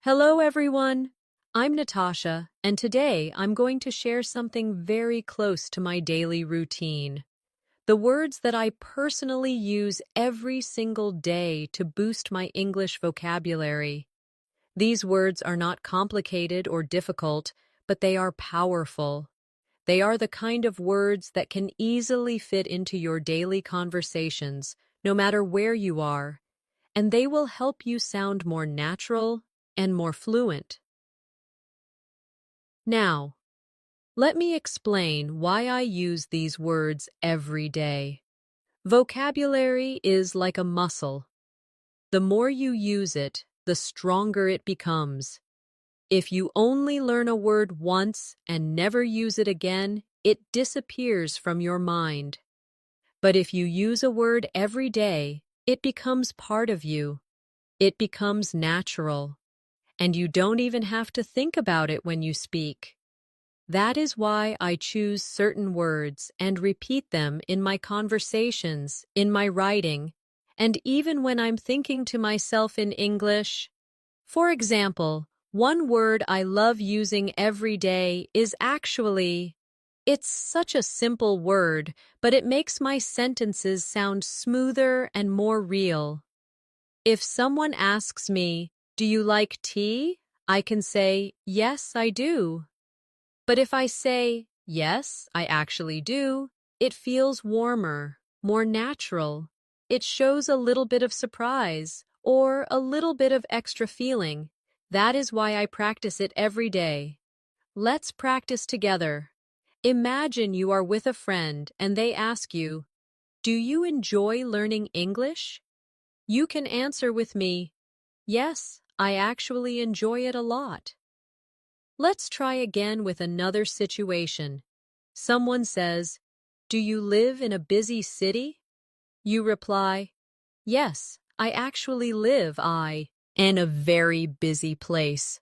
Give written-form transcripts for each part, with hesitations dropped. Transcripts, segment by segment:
Hello, everyone. I'm Natasha, and today I'm going to share something very close to my daily routine. The words that I personally use every single day to boost my English vocabulary. These words are not complicated or difficult, but they are powerful. They are the kind of words that can easily fit into your daily conversations, no matter where you are, and they will help you sound more natural and more fluent. Now, let me explain why I use these words every day. Vocabulary is like a muscle. The more you use it, the stronger it becomes. If you only learn a word once and never use it again, it disappears from your mind. But if you use a word every day, it becomes part of you. It becomes natural. And you don't even have to think about it when you speak. That is why I choose certain words and repeat them in my conversations, in my writing, and even when I'm thinking to myself in English. For example, one word I love using every day is actually. It's such a simple word, but it makes my sentences sound smoother and more real. If someone asks me, "Do you like tea?" I can say, "Yes, I do." But if I say, "Yes, I actually do," it feels warmer, more natural. It shows a little bit of surprise or a little bit of extra feeling. That is why I practice it every day. Let's practice together. Imagine you are with a friend and they ask you, "Do you enjoy learning English?" You can answer with me, "Yes, I actually enjoy it a lot." Let's try again with another situation. Someone says, "Do you live in a busy city?" You reply, "Yes, I actually live in a very busy place."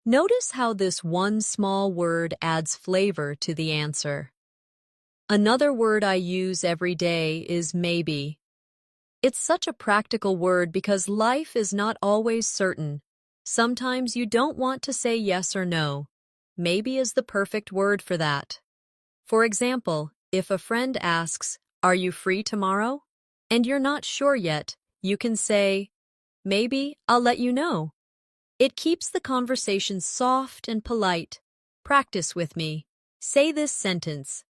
Notice how this one small word adds flavor to the answer. Another word I use every day is maybe. It's such a practical word because life is not always certain. Sometimes you don't want to say yes or no. Maybe is the perfect word for that. For example, if a friend asks, "Are you free tomorrow?" and you're not sure yet, you can say, "Maybe I'll let you know." It keeps the conversation soft and polite. Practice with me. Say this sentence.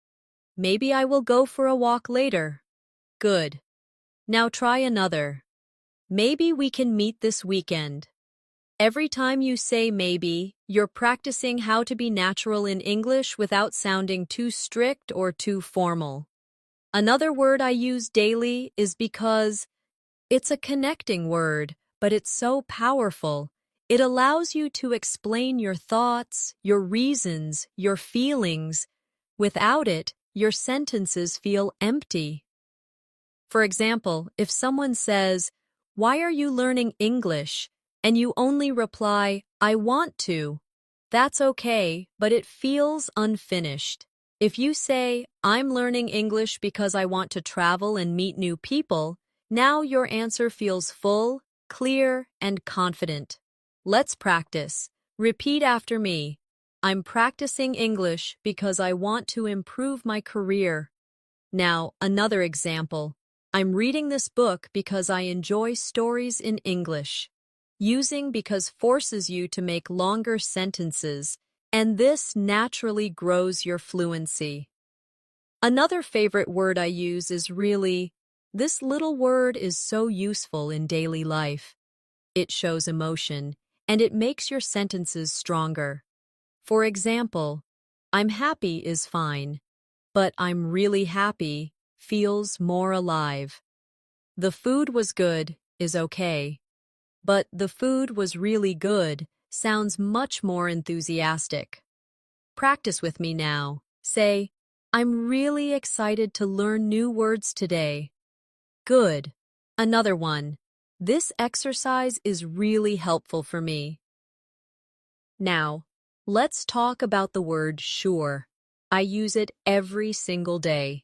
"Maybe I will go for a walk later." Good. Now try another. "Maybe we can meet this weekend." Every time you say maybe, you're practicing how to be natural in English without sounding too strict or too formal. Another word I use daily is because. It's a connecting word, but it's so powerful. It allows you to explain your thoughts, your reasons, your feelings. Without it, your sentences feel empty. For example, if someone says, "Why are you learning English?" and you only reply, "I want to," that's okay, but it feels unfinished. If you say, "I'm learning English because I want to travel and meet new people," now your answer feels full, clear, and confident. Let's practice. Repeat after me. "I'm practicing English because I want to improve my career." Now, another example. "I'm reading this book because I enjoy stories in English." Using because forces you to make longer sentences, and this naturally grows your fluency. Another favorite word I use is really. This little word is so useful in daily life. It shows emotion, and it makes your sentences stronger. For example, "I'm happy" is fine, but "I'm really happy" feels more alive. "The food was good" is okay, but "the food was really good" sounds much more enthusiastic. Practice with me now. Say, "I'm really excited to learn new words today." Good. Another one. "This exercise is really helpful for me." Now, let's talk about the word sure. I use it every single day.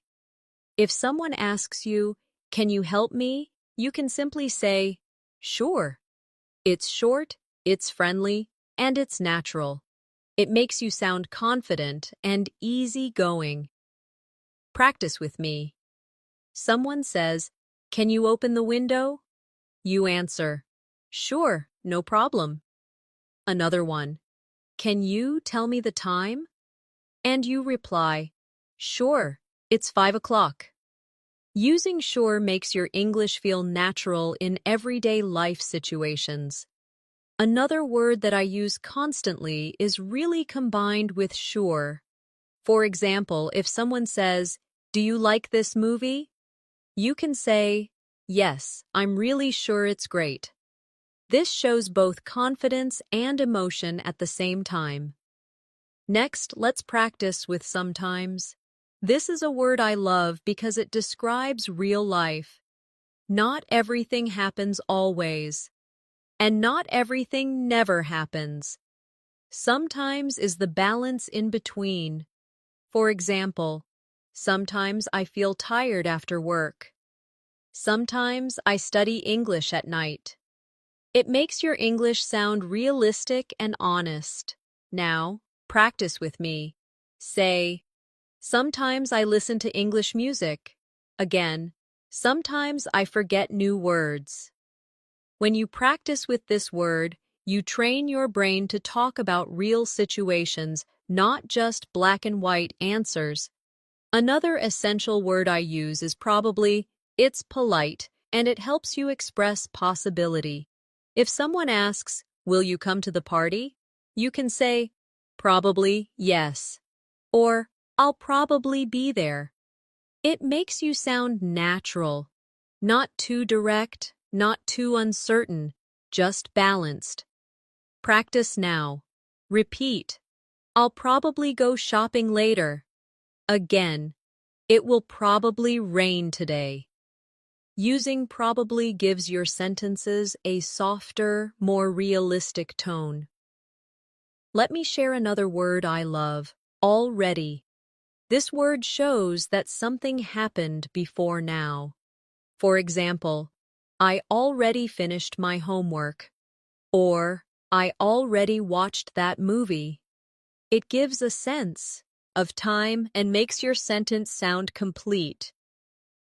If someone asks you, "Can you help me?" you can simply say, "Sure." It's short, It's friendly, and it's natural. It makes you sound confident and easygoing. Practice with me. Someone says, "Can you open the window?" You answer, "Sure, no problem." Another one, "Can you tell me the time?" And you reply, "Sure, it's 5 o'clock." Using sure makes your English feel natural in everyday life situations. Another word that I use constantly is really combined with sure. For example, if someone says, "Do you like this movie?" You can say, "Yes, I'm really sure it's great." This shows both confidence and emotion at the same time. Next, let's practice with sometimes. This is a word I love because it describes real life. Not everything happens always, and not everything never happens. Sometimes is the balance in between. For example, sometimes I feel tired after work. Sometimes I study English at night. It makes your English sound realistic and honest. Now, practice with me. Say, "Sometimes I listen to English music." Again, "Sometimes I forget new words." When you practice with this word, you train your brain to talk about real situations, not just black and white answers. Another essential word I use is probably, it's polite, and it helps you express possibility. If someone asks, "Will you come to the party?" You can say, "Probably yes," or "I'll probably be there." It makes you sound natural, not too direct, not too uncertain, just balanced. Practice now. Repeat, "I'll probably go shopping later." Again, "It will probably rain today." Using probably gives your sentences a softer, more realistic tone. Let me share another word I love, already. This word shows that something happened before now. For example, "I already finished my homework," or "I already watched that movie." It gives a sense of time and makes your sentence sound complete.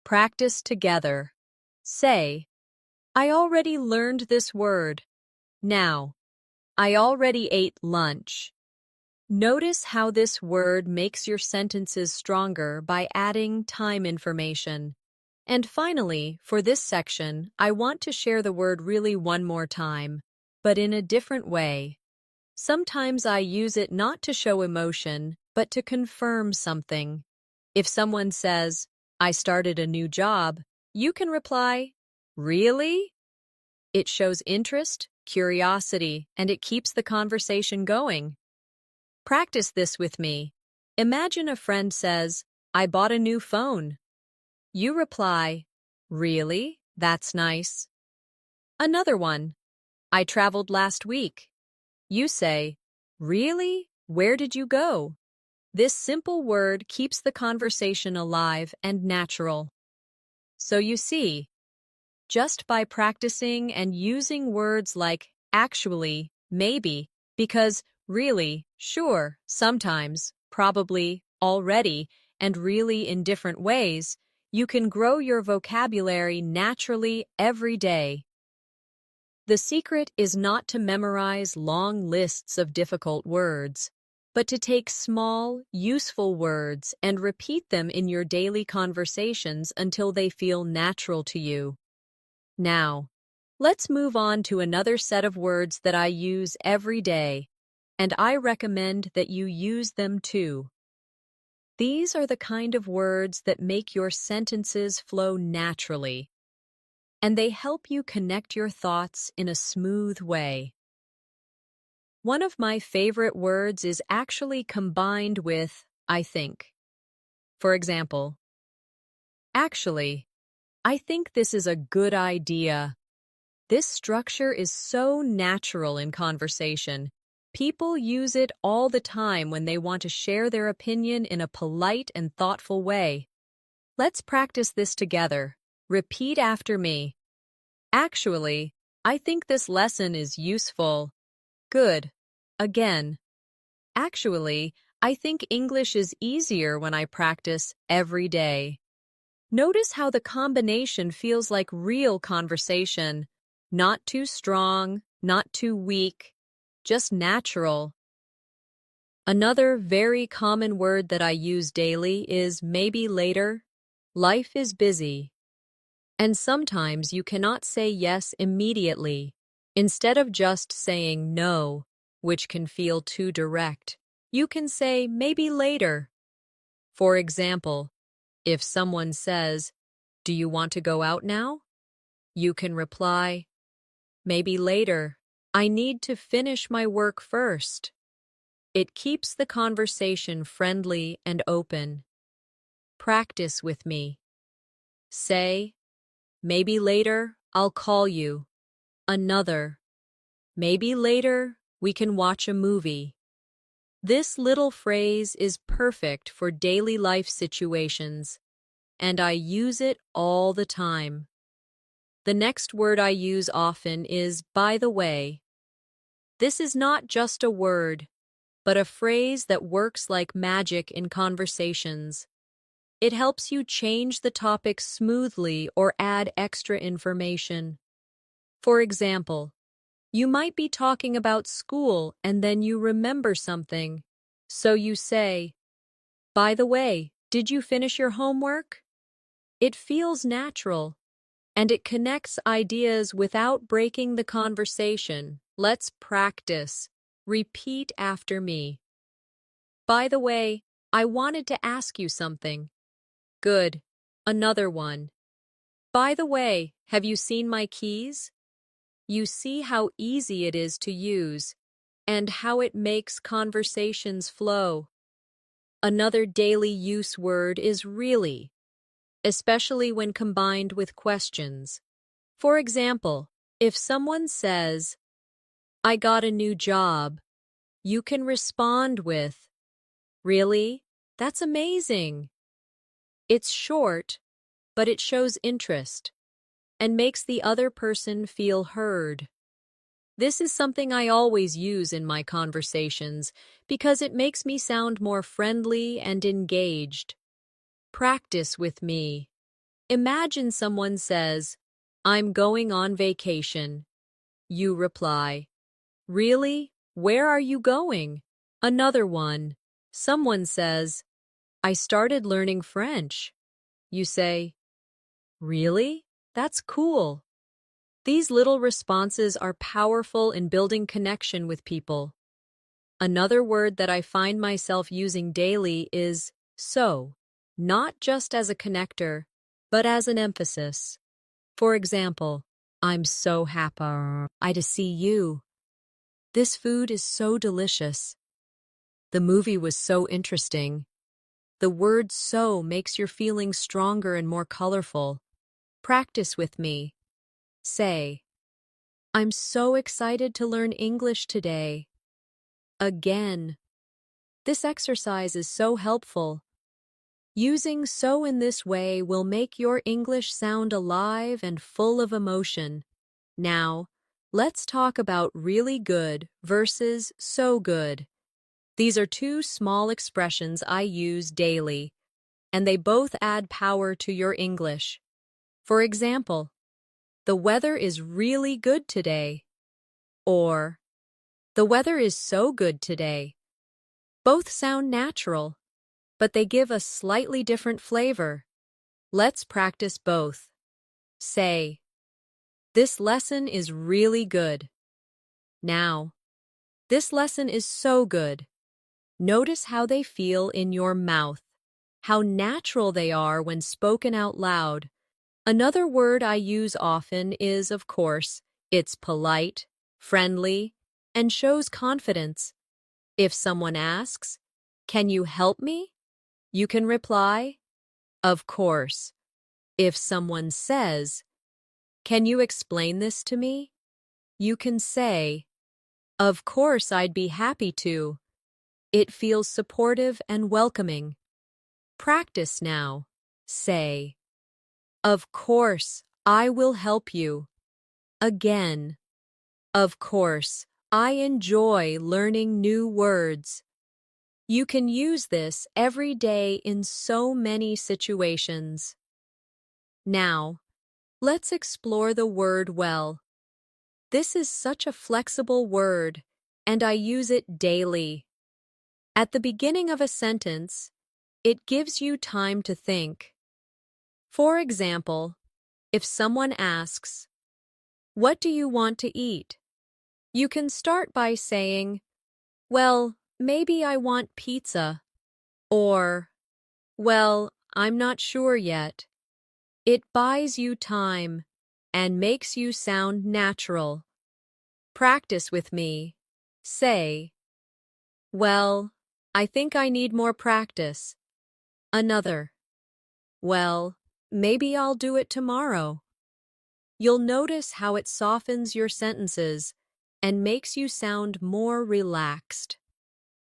Practice together. Say, "I already learned this word." Now, "I already ate lunch." Notice how this word makes your sentences stronger by adding time information. And finally, for this section, I want to share the word really one more time, but in a different way. Sometimes I use it not to show emotion, but to confirm something. If someone says, "I started a new job," you can reply, "Really?" It shows interest, curiosity, and it keeps the conversation going. Practice this with me. Imagine a friend says, "I bought a new phone." You reply, "Really? That's nice." Another one, "I traveled last week." You say, "Really? Where did you go?" This simple word keeps the conversation alive and natural. So you see, just by practicing and using words like actually, maybe, because, really, sure, sometimes, probably, already, and really in different ways, you can grow your vocabulary naturally every day. The secret is not to memorize long lists of difficult words, but to take small, useful words and repeat them in your daily conversations until they feel natural to you. Now, let's move on to another set of words that I use every day, and I recommend that you use them too. These are the kind of words that make your sentences flow naturally, and they help you connect your thoughts in a smooth way. One of my favorite words is actually combined with "I think." For example, "Actually, I think this is a good idea." This structure is so natural in conversation. People use it all the time when they want to share their opinion in a polite and thoughtful way. Let's practice this together. Repeat after me. "Actually, I think this lesson is useful." Good. Again. Actually, I think English is easier when I practice every day. Notice how the combination feels like real conversation. Not too strong, not too weak, just natural. Another very common word that I use daily is maybe later. Life is busy. And sometimes you cannot say yes immediately. Instead of just saying no, which can feel too direct, you can say maybe later. For example, if someone says, "Do you want to go out now?" You can reply, "Maybe later. I need to finish my work first." It keeps the conversation friendly and open. Practice with me. Say, "Maybe later, I'll call you." Another, "Maybe later, we can watch a movie." This little phrase is perfect for daily life situations, and I use it all the time. The next word I use often is by the way. This is not just a word, but a phrase that works like magic in conversations. It helps you change the topic smoothly or add extra information. For example, you might be talking about school and then you remember something. So you say, "By the way, did you finish your homework?" It feels natural, and it connects ideas without breaking the conversation. Let's practice. Repeat after me. By the way, I wanted to ask you something. Good. Another one. By the way, have you seen my keys? You see how easy it is to use and how it makes conversations flow. Another daily use word is really, especially when combined with questions. For example, if someone says, "I got a new job," you can respond with, "Really? That's amazing." It's short, but it shows interest and makes the other person feel heard. This is something I always use in my conversations because it makes me sound more friendly and engaged. Practice with me. Imagine someone says, "I'm going on vacation." You reply, "Really? Where are you going?" Another one. Someone says, "I started learning French." You say, "Really? That's cool." These little responses are powerful in building connection with people. Another word that I find myself using daily is so, not just as a connector, but as an emphasis. For example, "I'm so happy to see you." "This food is so delicious." "The movie was so interesting." The word "so" makes your feelings stronger and more colorful. Practice with me. Say, "I'm so excited to learn English today." Again. This exercise is so helpful. Using "so" in this way will make your English sound alive and full of emotion. Now, let's talk about really good versus so good. These are two small expressions I use daily, and they both add power to your English. For example, "The weather is really good today," or "The weather is so good today." Both sound natural, but they give a slightly different flavor. Let's practice both. Say, "This lesson is really good." Now, "This lesson is so good." Notice how they feel in your mouth, how natural they are when spoken out loud. Another word I use often is, of course, it's polite, friendly, and shows confidence. If someone asks, "Can you help me?" you can reply, "Of course." If someone says, "Can you explain this to me?" you can say, "Of course, I'd be happy to." It feels supportive and welcoming. Practice now. Say, "Of course, I will help you." Again. "Of course, I enjoy learning new words. You can use this every day in so many situations. Now, let's explore the word well. This is such a flexible word, and I use it daily. At the beginning of a sentence, it gives you time to think. For example, if someone asks, "What do you want to eat?" you can start by saying, "Well, maybe I want pizza," or, "Well, I'm not sure yet." It buys you time and makes you sound natural. Practice with me. Say, "Well, I think I need more practice." Another, "Well, maybe I'll do it tomorrow." You'll notice how it softens your sentences and makes you sound more relaxed.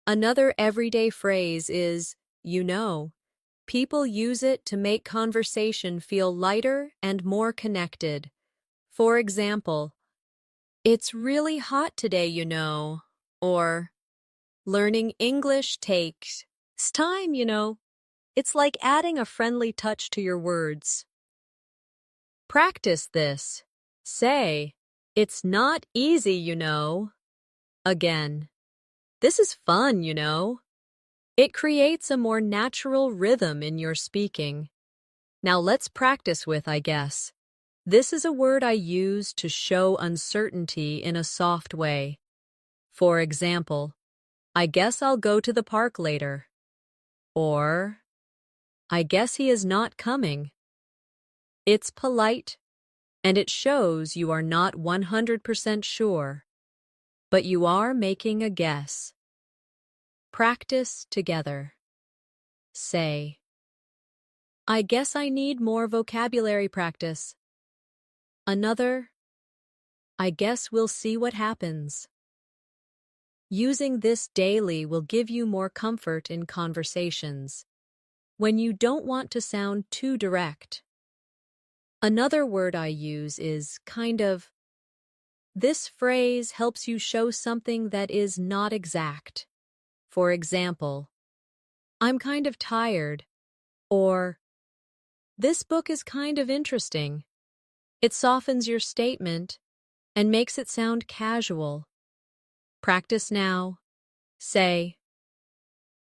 Another everyday phrase is, "you know." People use it to make conversation feel lighter and more connected. For example, "It's really hot today, you know," or "Learning English takes time, you know." It's like adding a friendly touch to your words. Practice this. Say, "It's not easy, you know." Again, "This is fun, you know." It creates a more natural rhythm in your speaking. Now let's practice with "I guess." This is a word I use to show uncertainty in a soft way. For example, "I guess I'll go to the park later." Or, "I guess he is not coming." It's polite, and it shows you are not 100% sure, but you are making a guess. Practice together. Say, "I guess I need more vocabulary practice." Another, "I guess we'll see what happens." Using this daily will give you more comfort in conversations when you don't want to sound too direct. Another word I use is kind of. This phrase helps you show something that is not exact. For example, "I'm kind of tired," or "This book is kind of interesting." It softens your statement and makes it sound casual. Practice now. Say,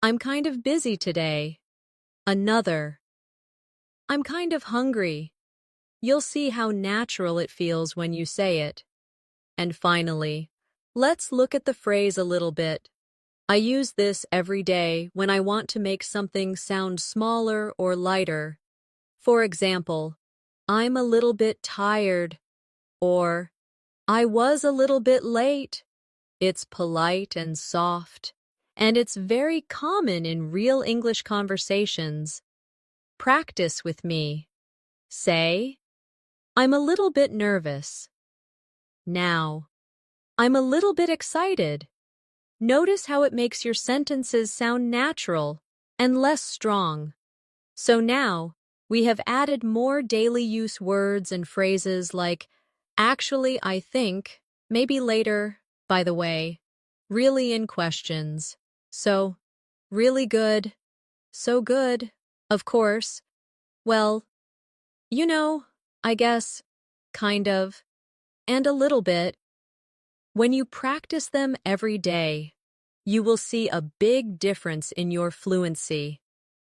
"I'm kind of busy today." Another, "I'm kind of hungry." You'll see how natural it feels when you say it. And finally, let's look at the phrase a little bit. I use this every day when I want to make something sound smaller or lighter. For example, "I'm a little bit tired," or "I was a little bit late." It's polite and soft, and it's very common in real English conversations. Practice with me. Say, "I'm a little bit nervous." Now, "I'm a little bit excited." Notice how it makes your sentences sound natural and less strong. So now, we have added more daily use words and phrases like "actually, I think," "maybe later," "by the way," "really" in questions. So, "really good," "so good," "of course," "well," "you know," "I guess," "kind of," and "a little bit." When you practice them every day, you will see a big difference in your fluency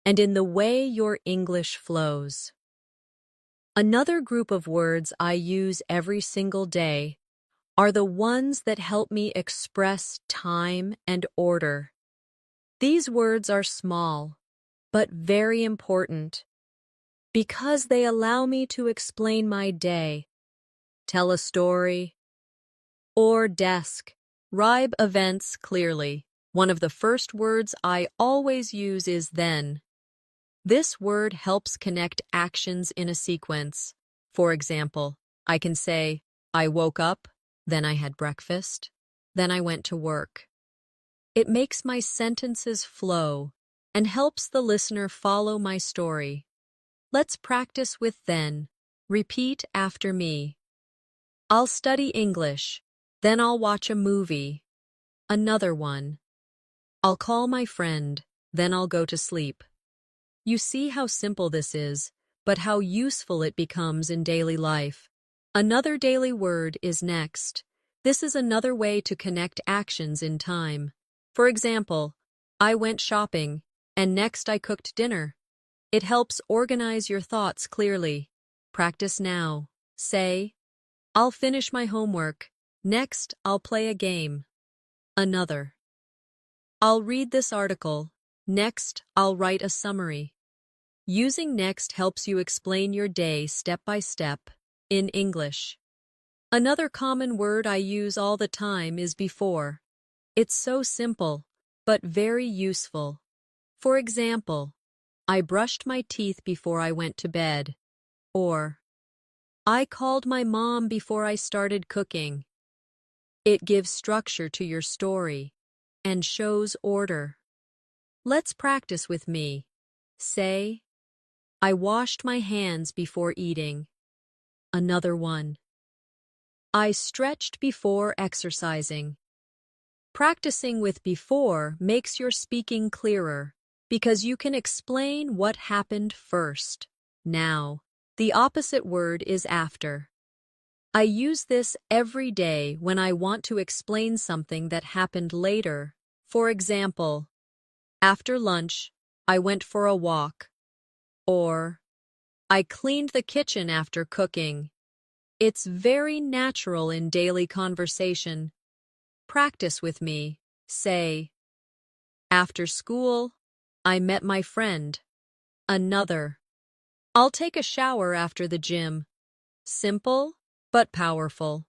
and in the way your English flows. Another group of words I use every single day are the ones that help me express time and order. These words are small, but very important, because they allow me to explain my day, tell a story, or describe events clearly. One of the first words I always use is then. This word helps connect actions in a sequence. For example, I can say, "I woke up, then I had breakfast, then I went to work." It makes my sentences flow and helps the listener follow my story. Let's practice with then. Repeat after me. "I'll study English." Then I'll watch a movie. Another one. I'll call my friend, then I'll go to sleep. You see how simple this is, but how useful it becomes in daily life. Another daily word is next. This is another way to connect actions in time. For example, I went shopping, and next I cooked dinner. It helps organize your thoughts clearly. Practice now. Say, I'll finish my homework. Next, I'll play a game. Another. I'll read this article. Next, I'll write a summary. Using next helps you explain your day step by step in English. Another common word I use all the time is before. It's so simple, but very useful. For example, I brushed my teeth before I went to bed. Or, I called my mom before I started cooking. It gives structure to your story and shows order. Let's practice with me. Say, I washed my hands before eating. Another one. I stretched before exercising. Practicing with before makes your speaking clearer because you can explain what happened first. Now, the opposite word is after. I use this every day when I want to explain something that happened later. For example, after lunch, I went for a walk. Or, I cleaned the kitchen after cooking. It's very natural in daily conversation. Practice with me. Say, after school, I met my friend. Another. I'll take a shower after the gym. Simple, but powerful.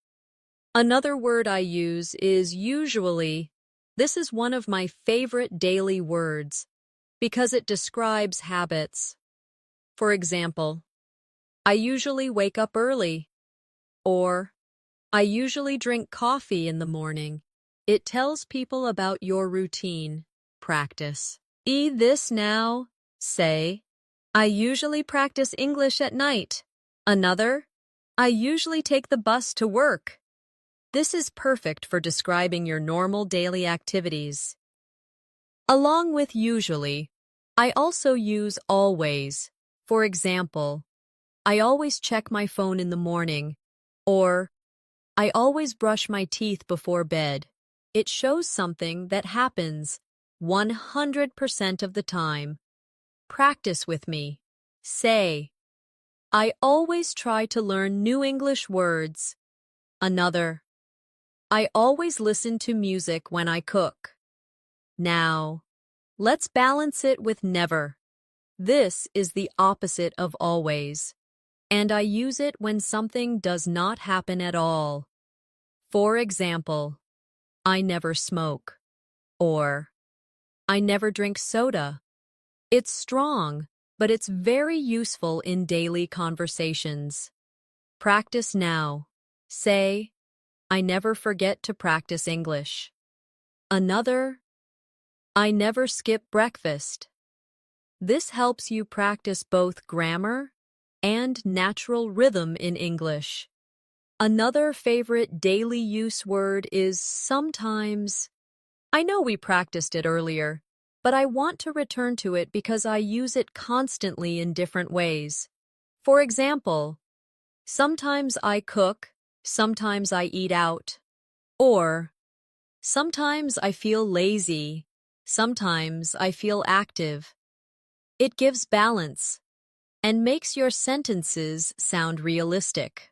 Another word I use is usually. This is one of my favorite daily words because it describes habits. For example, I usually wake up early. Or, I usually drink coffee in the morning. It tells people about your routine. Practice. This now. Say, I usually practice English at night. Another, I usually take the bus to work. This is perfect for describing your normal daily activities. Along with usually, I also use always. For example, I always check my phone in the morning. Or, I always brush my teeth before bed. It shows something that happens 100% of the time. Practice with me. Say, I always try to learn new English words. Another, I always listen to music when I cook. Now, let's balance it with never. This is the opposite of always, and I use it when something does not happen at all. For example, I never smoke, or I never drink soda. It's strong, but it's very useful in daily conversations. Practice now. Say, I never forget to practice English. Another, I never skip breakfast. This helps you practice both grammar and natural rhythm in English. Another favorite daily use word is sometimes. I know we practiced it earlier, but I want to return to it because I use it constantly in different ways. For example, sometimes I cook, sometimes I eat out. Or, sometimes I feel lazy, sometimes I feel active. It gives balance and makes your sentences sound realistic.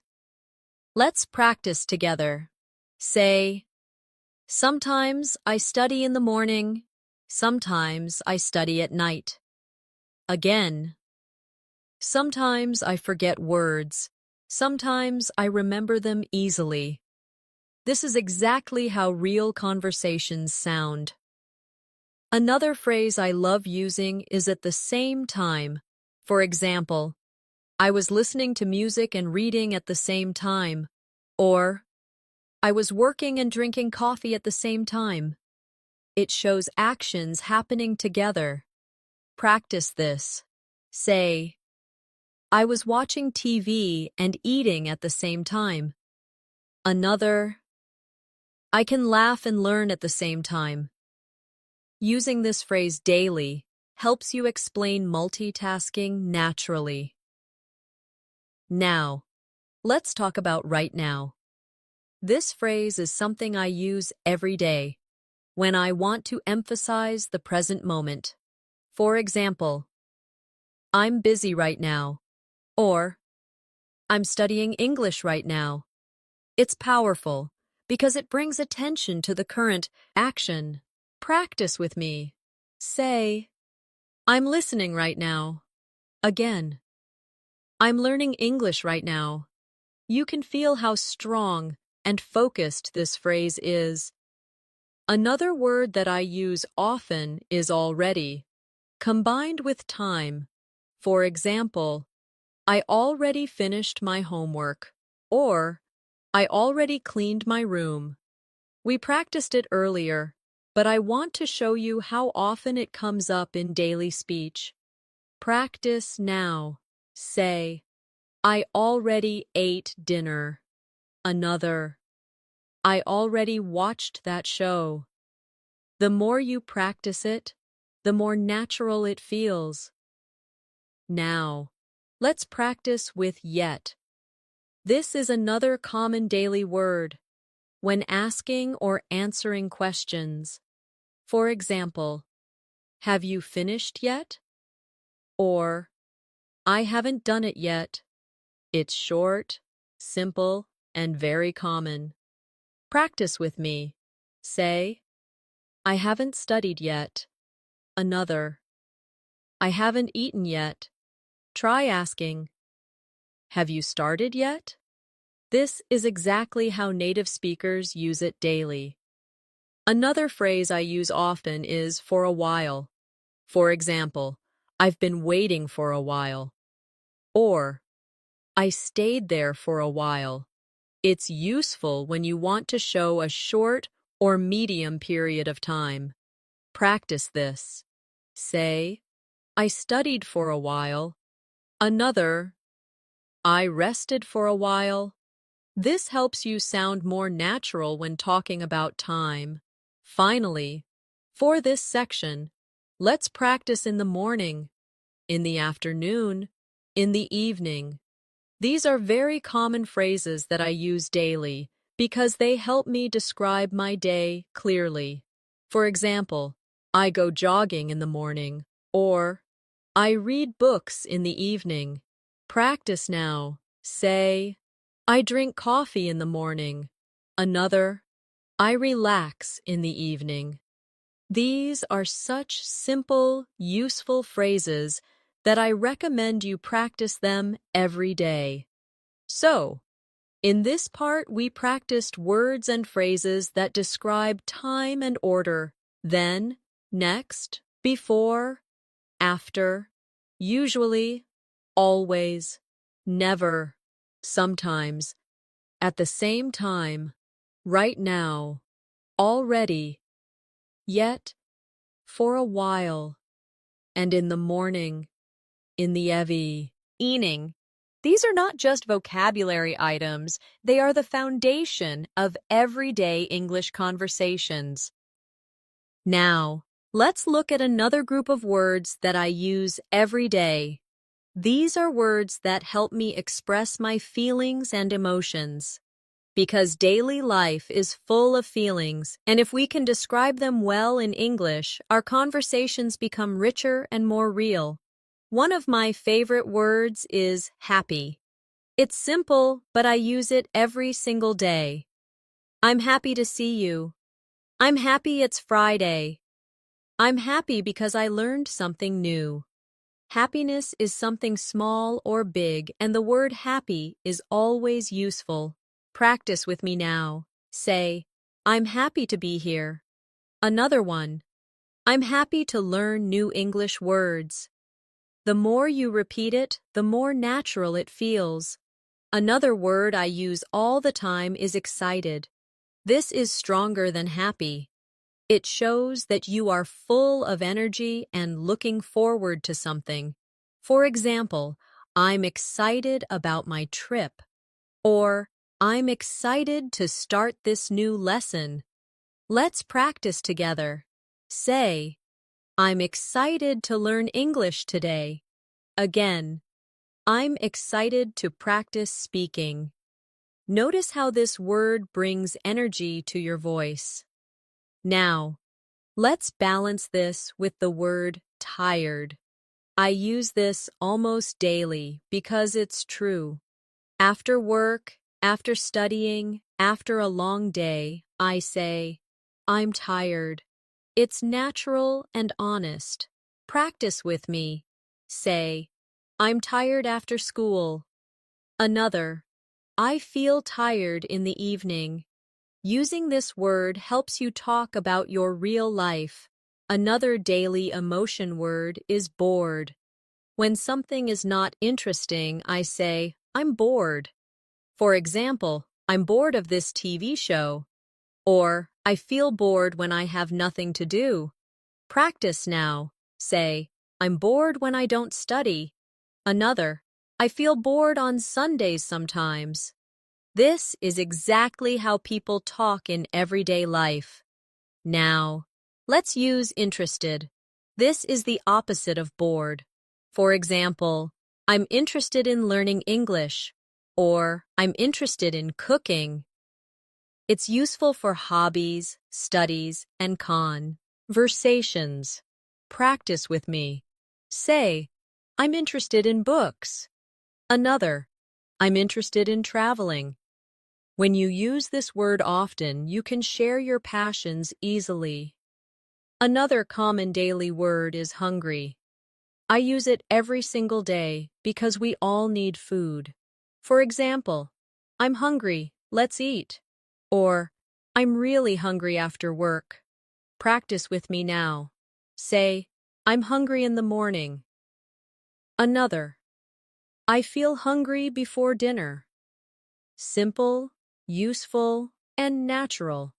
Let's practice together. Say, sometimes I study in the morning, sometimes I study at night. Again, sometimes I forget words, sometimes I remember them easily. This is exactly how real conversations sound. Another phrase I love using is at the same time. For example, I was listening to music and reading at the same time. Or, I was working and drinking coffee at the same time. It shows actions happening together. Practice this. Say, I was watching TV and eating at the same time. Another, I can laugh and learn at the same time. Using this phrase daily helps you explain multitasking naturally. Now, let's talk about right now. This phrase is something I use every day when I want to emphasize the present moment. For example, I'm busy right now, or I'm studying English right now. It's powerful because it brings attention to the current action. Practice with me. Say, I'm listening right now. Again, I'm learning English right now. You can feel how strong and focused this phrase is. Another word that I use often is already, combined with time. For example, I already finished my homework, or I already cleaned my room. We practiced it earlier, but I want to show you how often it comes up in daily speech. Practice now. Say, I already ate dinner. Another, I already watched that show. The more you practice it, the more natural it feels. Now, let's practice with yet. This is another common daily word when asking or answering questions. For example, have you finished yet? Or, I haven't done it yet. It's short, simple, and very common. Practice with me. Say, I haven't studied yet. Another, I haven't eaten yet. Try asking, have you started yet? This is exactly how native speakers use it daily. Another phrase I use often is for a while. For example, I've been waiting for a while. Or, I stayed there for a while. It's useful when you want to show a short or medium period of time. Practice this. Say, I studied for a while. Another, I rested for a while. This helps you sound more natural when talking about time. Finally, for this section, let's practice in the morning, in the afternoon, in the evening. These are very common phrases that I use daily because they help me describe my day clearly. For example, I go jogging in the morning, or I read books in the evening. Practice now. Say, I drink coffee in the morning. Another, I relax in the evening. These are such simple, useful phrases that I recommend you practice them every day. So, in this part, we practiced words and phrases that describe time and order. Then, next, before, after, usually, always, never, sometimes, at the same time, right now, already, yet, for a while, and in the morning, in the evening. These are not just vocabulary items, they are the foundation of everyday English conversations. Now, let's look at another group of words that I use every day. These are words that help me express my feelings and emotions. Because daily life is full of feelings, and if we can describe them well in English, our conversations become richer and more real. One of my favorite words is happy. It's simple, but I use it every single day. I'm happy to see you. I'm happy it's Friday. I'm happy because I learned something new. Happiness is something small or big, and the word happy is always useful. Practice with me now. Say, I'm happy to be here. Another one, I'm happy to learn new English words. The more you repeat it, the more natural it feels. Another word I use all the time is excited. This is stronger than happy. It shows that you are full of energy and looking forward to something. For example, I'm excited about my trip. Or, I'm excited to start this new lesson. Let's practice together. Say, I'm excited to learn English today. Again, I'm excited to practice speaking. Notice how this word brings energy to your voice. Now, let's balance this with the word tired. I use this almost daily because it's true. After work, after studying, after a long day, I say, I'm tired. It's natural and honest. Practice with me. Say, I'm tired after school. Another, I feel tired in the evening. Using this word helps you talk about your real life. Another daily emotion word is bored. When something is not interesting, I say, I'm bored. For example, I'm bored of this TV show. Or, I feel bored when I have nothing to do. Practice now. Say, I'm bored when I don't study. Another, I feel bored on Sundays sometimes. This is exactly how people talk in everyday life. Now, let's use interested. This is the opposite of bored. For example, I'm interested in learning English, or I'm interested in cooking. It's useful for hobbies, studies, and conversations. Practice with me. Say, I'm interested in books. Another, I'm interested in traveling. When you use this word often, you can share your passions easily. Another common daily word is hungry. I use it every single day because we all need food. For example, I'm hungry, let's eat. Or, I'm really hungry after work. Practice with me now. Say, I'm hungry in the morning. Another, I feel hungry before dinner. Simple, useful, and natural.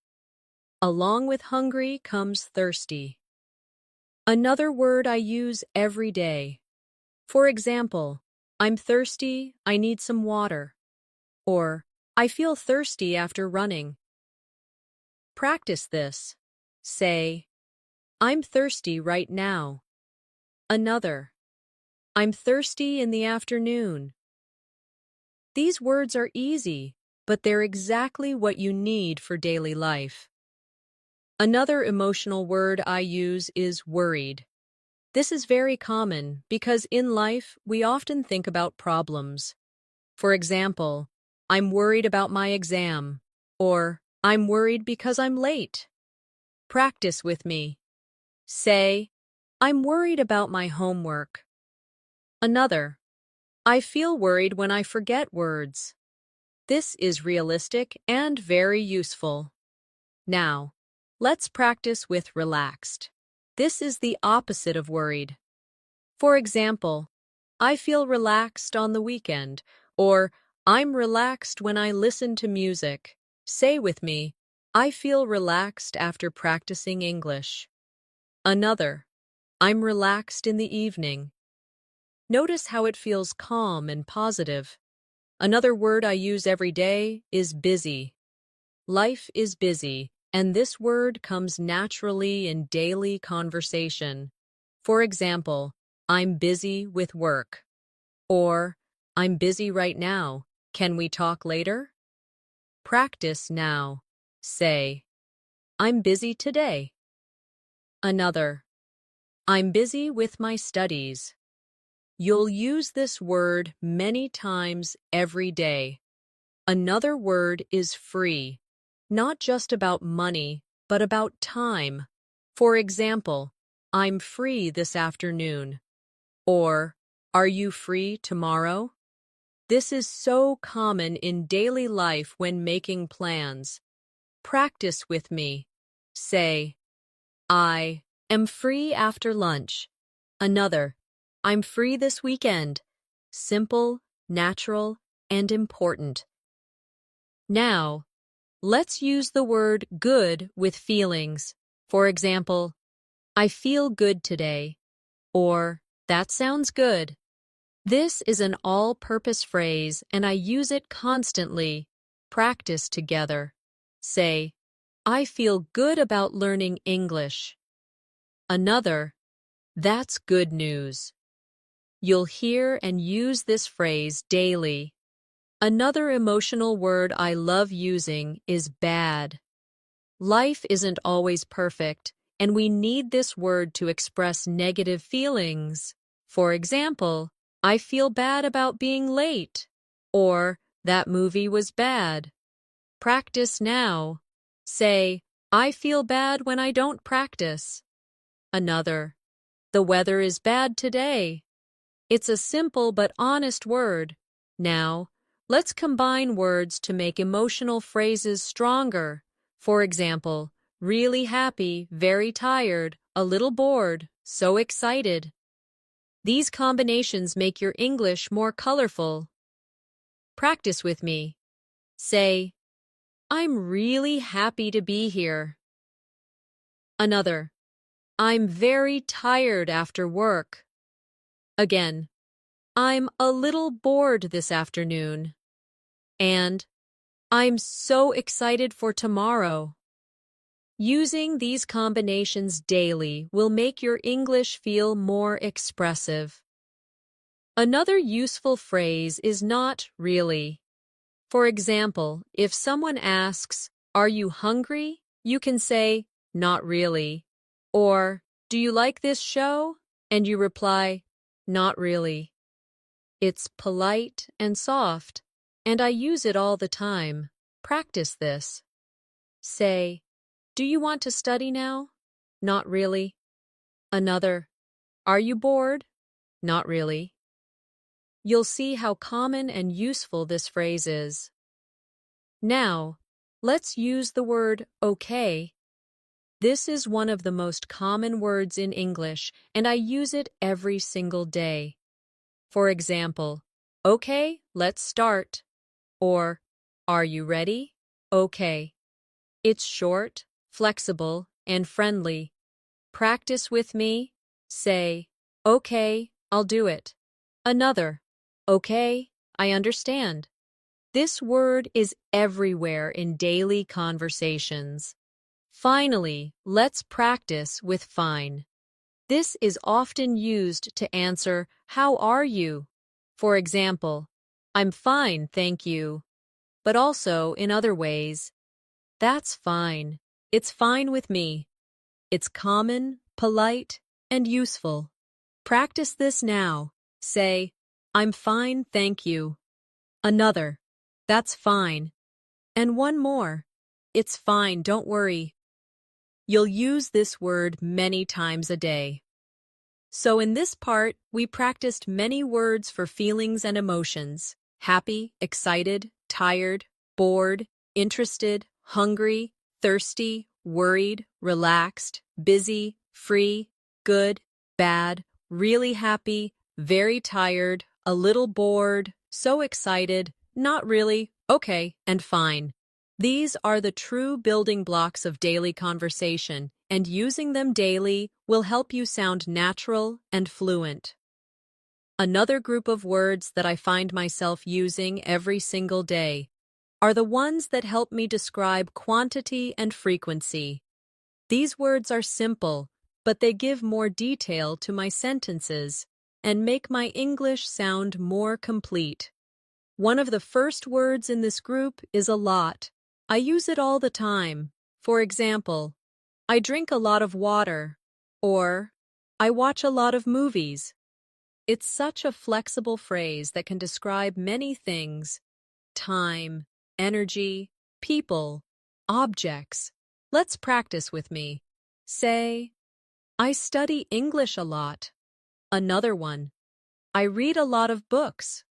Along with hungry comes thirsty. Another word I use every day. For example, I'm thirsty, I need some water. Or, I feel thirsty after running. Practice this. Say, I'm thirsty right now. Another, I'm thirsty in the afternoon. These words are easy, but they're exactly what you need for daily life. Another emotional word I use is worried. This is very common because in life we often think about problems. For example, I'm worried about my exam, or I'm worried because I'm late. Practice with me. Say, I'm worried about my homework. Another, I feel worried when I forget words. This is realistic and very useful. Now, let's practice with relaxed. This is the opposite of worried. For example, I feel relaxed on the weekend, or I'm relaxed when I listen to music. Say with me, I feel relaxed after practicing English. Another, I'm relaxed in the evening. Notice how it feels calm and positive. Another word I use every day is busy. Life is busy, and this word comes naturally in daily conversation. For example, I'm busy with work. Or, I'm busy right now. Can we talk later? Practice now. Say, I'm busy today. Another, I'm busy with my studies. You'll use this word many times every day. Another word is free, not just about money, but about time. For example, I'm free this afternoon. Or, are you free tomorrow? This is so common in daily life when making plans. Practice with me. Say, I am free after lunch. Another, I'm free this weekend. Simple, natural, and important. Now, let's use the word good with feelings. For example, I feel good today. Or, that sounds good. This is an all-purpose phrase and I use it constantly. practice together. Say, I feel good about learning English. Another, that's good news. You'll hear and use this phrase daily. Another emotional word I love using is bad. Life isn't always perfect, and we need this word to express negative feelings. For example, I feel bad about being late, or that movie was bad. Practice now. Say, I feel bad when I don't practice. Another, the weather is bad today. It's a simple but honest word. Now, let's combine words to make emotional phrases stronger. For example, really happy, very tired, a little bored, so excited. These combinations make your English more colorful. Practice with me. Say, I'm really happy to be here. Another, I'm very tired after work. Again, I'm a little bored this afternoon. And I'm so excited for tomorrow. Using these combinations daily will make your English feel more expressive. Another useful phrase is not really. For example, if someone asks, are you hungry? You can say, not really. Or, do you like this show? And you reply, not really. It's polite and soft, and I use it all the time. Practice this. Say, do you want to study now? Not really. Another, are you bored? Not really. You'll see how common and useful this phrase is. Now, let's use the word okay. This is one of the most common words in English, and I use it every single day. For example, okay, let's start. Or, are you ready? Okay. It's short, flexible, and friendly. Practice with me. Say, okay, I'll do it. Another, okay, I understand. This word is everywhere in daily conversations. Finally, let's practice with fine. This is often used to answer, how are you? For example, I'm fine, thank you. But also in other ways, that's fine. It's fine with me. It's common, polite, and useful. Practice this now. Say, I'm fine, thank you. Another, that's fine. And one more, it's fine, don't worry. You'll use this word many times a day. So in this part, we practiced many words for feelings and emotions: happy, excited, tired, bored, interested, hungry, thirsty, worried, relaxed, busy, free, good, bad, really happy, very tired, a little bored, so excited, not really, okay, and fine. These are the true building blocks of daily conversation, and using them daily will help you sound natural and fluent. Another group of words that I find myself using every single day are the ones that help me describe quantity and frequency. These words are simple, but they give more detail to my sentences and make my English sound more complete. One of the first words in this group is a lot. I use it all the time. For example, I drink a lot of water, or I watch a lot of movies. It's such a flexible phrase that can describe many things: time, energy, people, objects. Let's practice with me. Say, I study English a lot. Another one, I read a lot of books.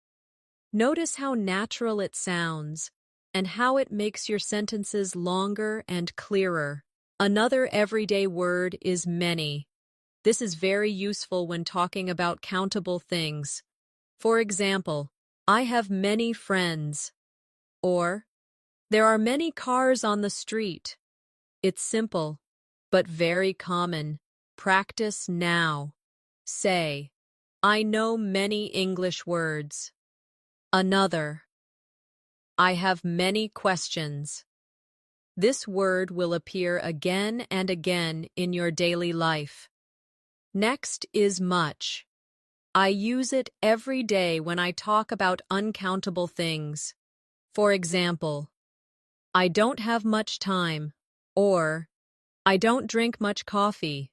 Notice how natural it sounds and how it makes your sentences longer and clearer. Another everyday word is many. This is very useful when talking about countable things. For example, I have many friends. Or, there are many cars on the street. It's simple, but very common. Practice now. Say, I know many English words. Another, I have many questions. This word will appear again and again in your daily life. Next is much. I use it every day when I talk about uncountable things. For example, I don't have much time, or I don't drink much coffee.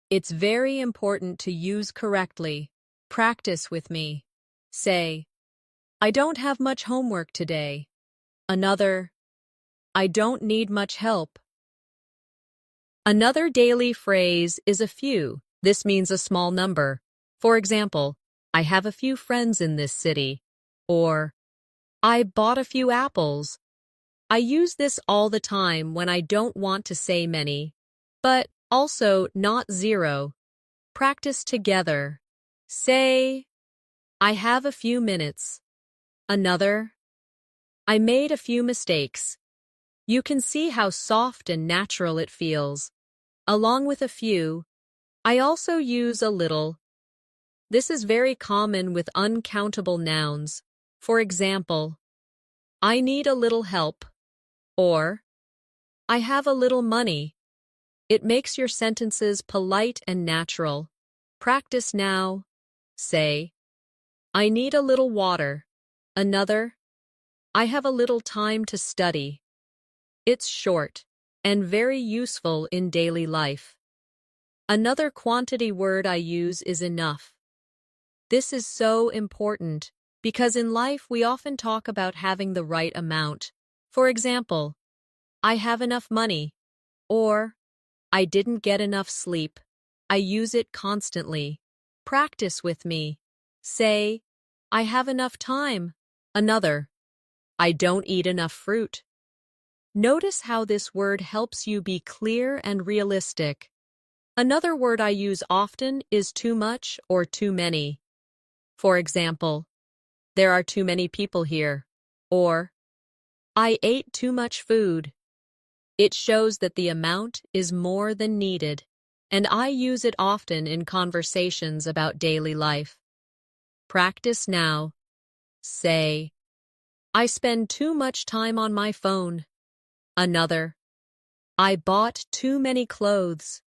It's very important to use correctly. Practice with me. Say, I don't have much homework today. Another, I don't need much help. Another daily phrase is a few. This means a small number. For example, I have a few friends in this city. Or, I bought a few apples. I use this all the time when I don't want to say many, but also not zero. Practice together. Say, I have a few minutes. Another, I made a few mistakes. You can see how soft and natural it feels. Along with a few, I also use a little. This is very common with uncountable nouns. For example, I need a little help, or I have a little money. It makes your sentences polite and natural. Practice now. Say, I need a little water. Another, I have a little time to study. It's short and very useful in daily life. Another quantity word I use is enough. This is so important because in life we often talk about having the right amount. For example, I have enough money, or I didn't get enough sleep. I use it constantly. Practice with me. Say, I have enough time. Another, I don't eat enough fruit. Notice how this word helps you be clear and realistic. Another word I use often is too much or too many. For example, there are too many people here, or I ate too much food. It shows that the amount is more than needed, and I use it often in conversations about daily life. Practice now. Say, I spend too much time on my phone. Another, I bought too many clothes.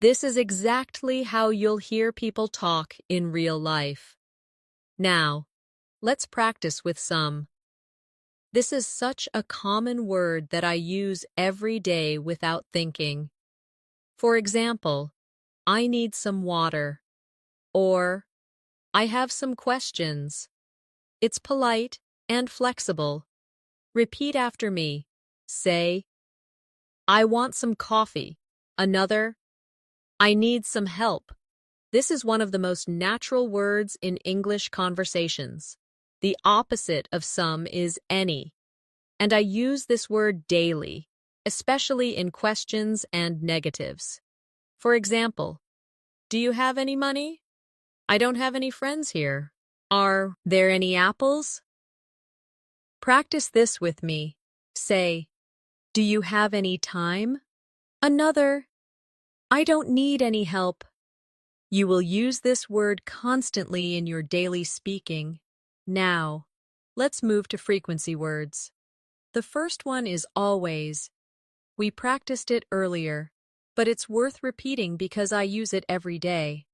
This is exactly how you'll hear people talk in real life. Now, let's practice with some. This is such a common word that I use every day without thinking. For example, I need some water, or I have some questions. It's polite and flexible. Repeat after me. Say, I want some coffee. Another, I need some help. This is one of the most natural words in English conversations. The opposite of some is any, and I use this word daily, especially in questions and negatives. For example, do you have any money? I don't have any friends here. Are there any apples? Practice this with me. Say, do you have any time? Another, I don't need any help. You will use this word constantly in your daily speaking. Now, let's move to frequency words. The first one is always. We practiced it earlier, but it's worth repeating because I use it every day.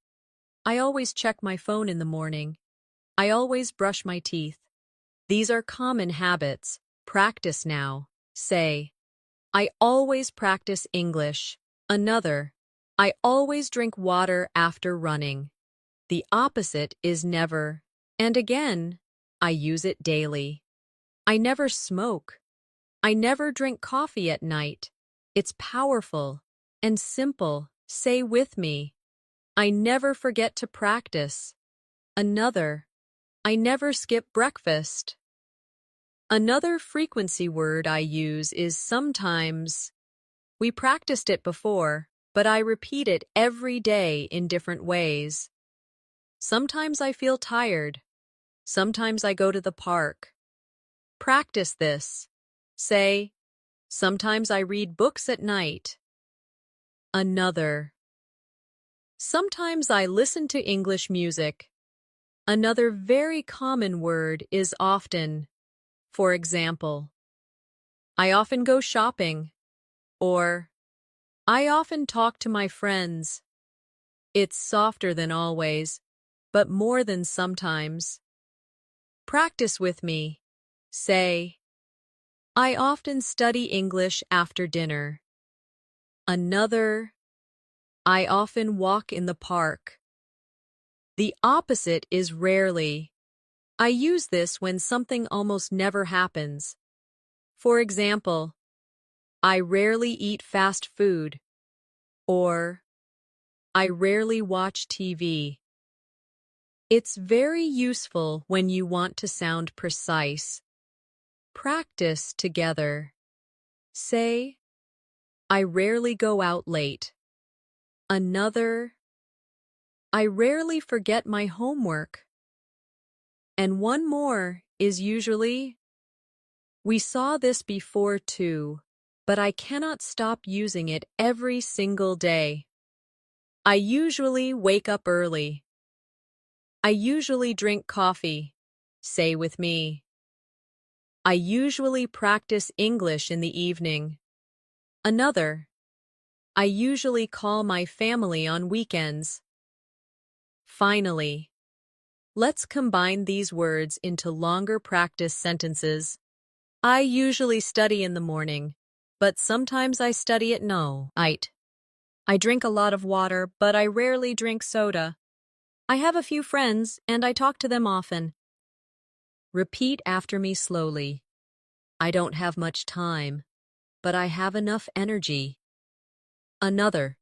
I always check my phone in the morning. I always brush my teeth. These are common habits. Practice now. Say, I always practice English. Another, I always drink water after running. The opposite is never. And again, I use it daily. I never smoke. I never drink coffee at night. It's powerful and simple. Say with me. I never forget to practice. Another, I never skip breakfast. Another frequency word I use is sometimes. We practiced it before, but I repeat it every day in different ways. Sometimes I feel tired. Sometimes I go to the park. Practice this. Say, sometimes I read books at night. Another. Sometimes I listen to English music. Another very common word is often. For example, I often go shopping, or I often talk to my friends. It's softer than always, but more than sometimes. Practice with me. Say, I often study English after dinner. Another, I often walk in the park. The opposite is rarely. I use this when something almost never happens. For example, I rarely eat fast food, or I rarely watch TV. It's very useful when you want to sound precise. Practice together. Say, I rarely go out late. Another, I rarely forget my homework. And one more is usually, we saw this before too, but I cannot stop using it every single day. I usually wake up early. I usually drink coffee. Say with me. I usually practice English in the evening. Another, I usually call my family on weekends. Finally, let's combine these words into longer practice sentences. I usually study in the morning, but sometimes I study at night. I drink a lot of water, but I rarely drink soda. I have a few friends, and I talk to them often. Repeat after me slowly. I don't have much time, but I have enough energy. Another,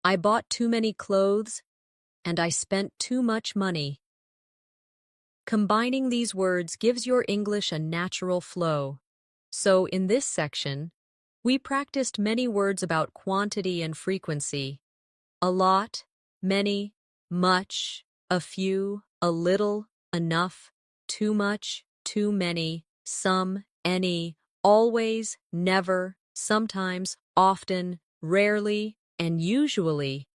I bought too many clothes, and I spent too much money. Combining these words gives your English a natural flow. So in this section, we practiced many words about quantity and frequency. A lot, many, much, a few, a little, enough, too much, too many, some, any, always, never, sometimes, often, rarely, and usually.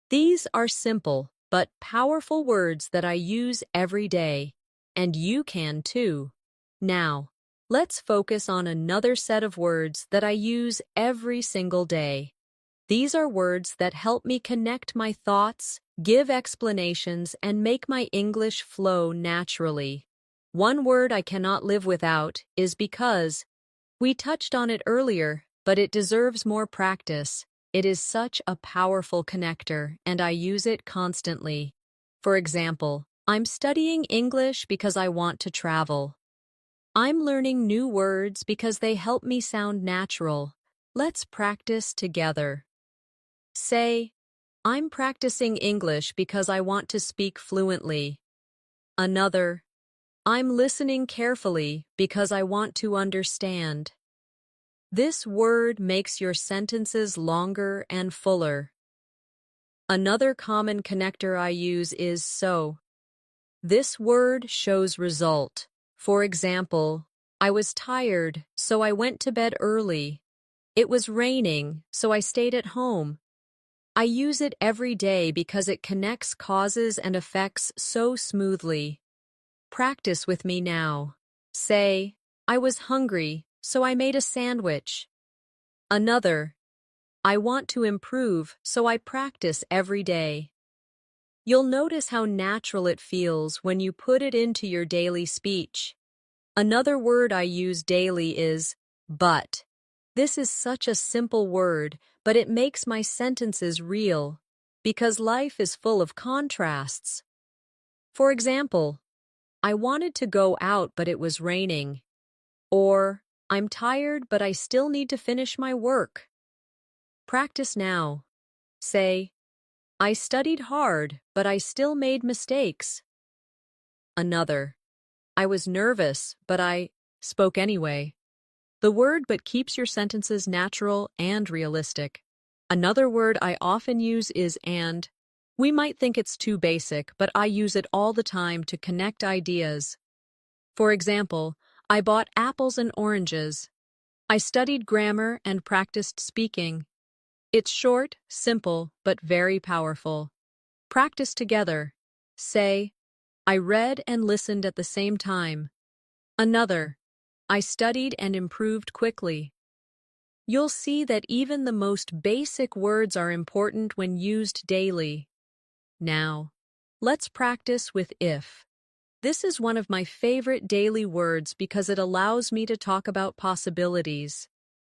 These are simple but powerful words that I use every day, and you can too. Now, let's focus on another set of words that I use every single day. These are words that help me connect my thoughts, give explanations, and make my English flow naturally. One word I cannot live without is because. We touched on it earlier, but it deserves more practice. It is such a powerful connector, and I use it constantly. For example, I'm studying English because I want to travel. I'm learning new words because they help me sound natural. Let's practice together. Say, I'm practicing English because I want to speak fluently. Another, I'm listening carefully because I want to understand. This word makes your sentences longer and fuller. Another common connector I use is so. This word shows result. For example, I was tired, so I went to bed early. It was raining, so I stayed at home. I use it every day because it connects causes and effects so smoothly. Practice with me now. Say, I was hungry, so I made a sandwich. Another, I want to improve, so I practice every day. You'll notice how natural it feels when you put it into your daily speech. Another word I use daily is but. This is such a simple word, but it makes my sentences real, because life is full of contrasts. For example, I wanted to go out, but it was raining. Or, I'm tired, but I still need to finish my work. Practice now. Say, I studied hard, but I still made mistakes. Another, I was nervous, but I spoke anyway. The word but keeps your sentences natural and realistic. Another word I often use is and. We might think it's too basic, but I use it all the time to connect ideas. For example, I bought apples and oranges. I studied grammar and practiced speaking. It's short, simple, but very powerful. Practice together. Say, I read and listened at the same time. Another, I studied and improved quickly. You'll see that even the most basic words are important when used daily. Now, let's practice with if. This is one of my favorite daily words because it allows me to talk about possibilities.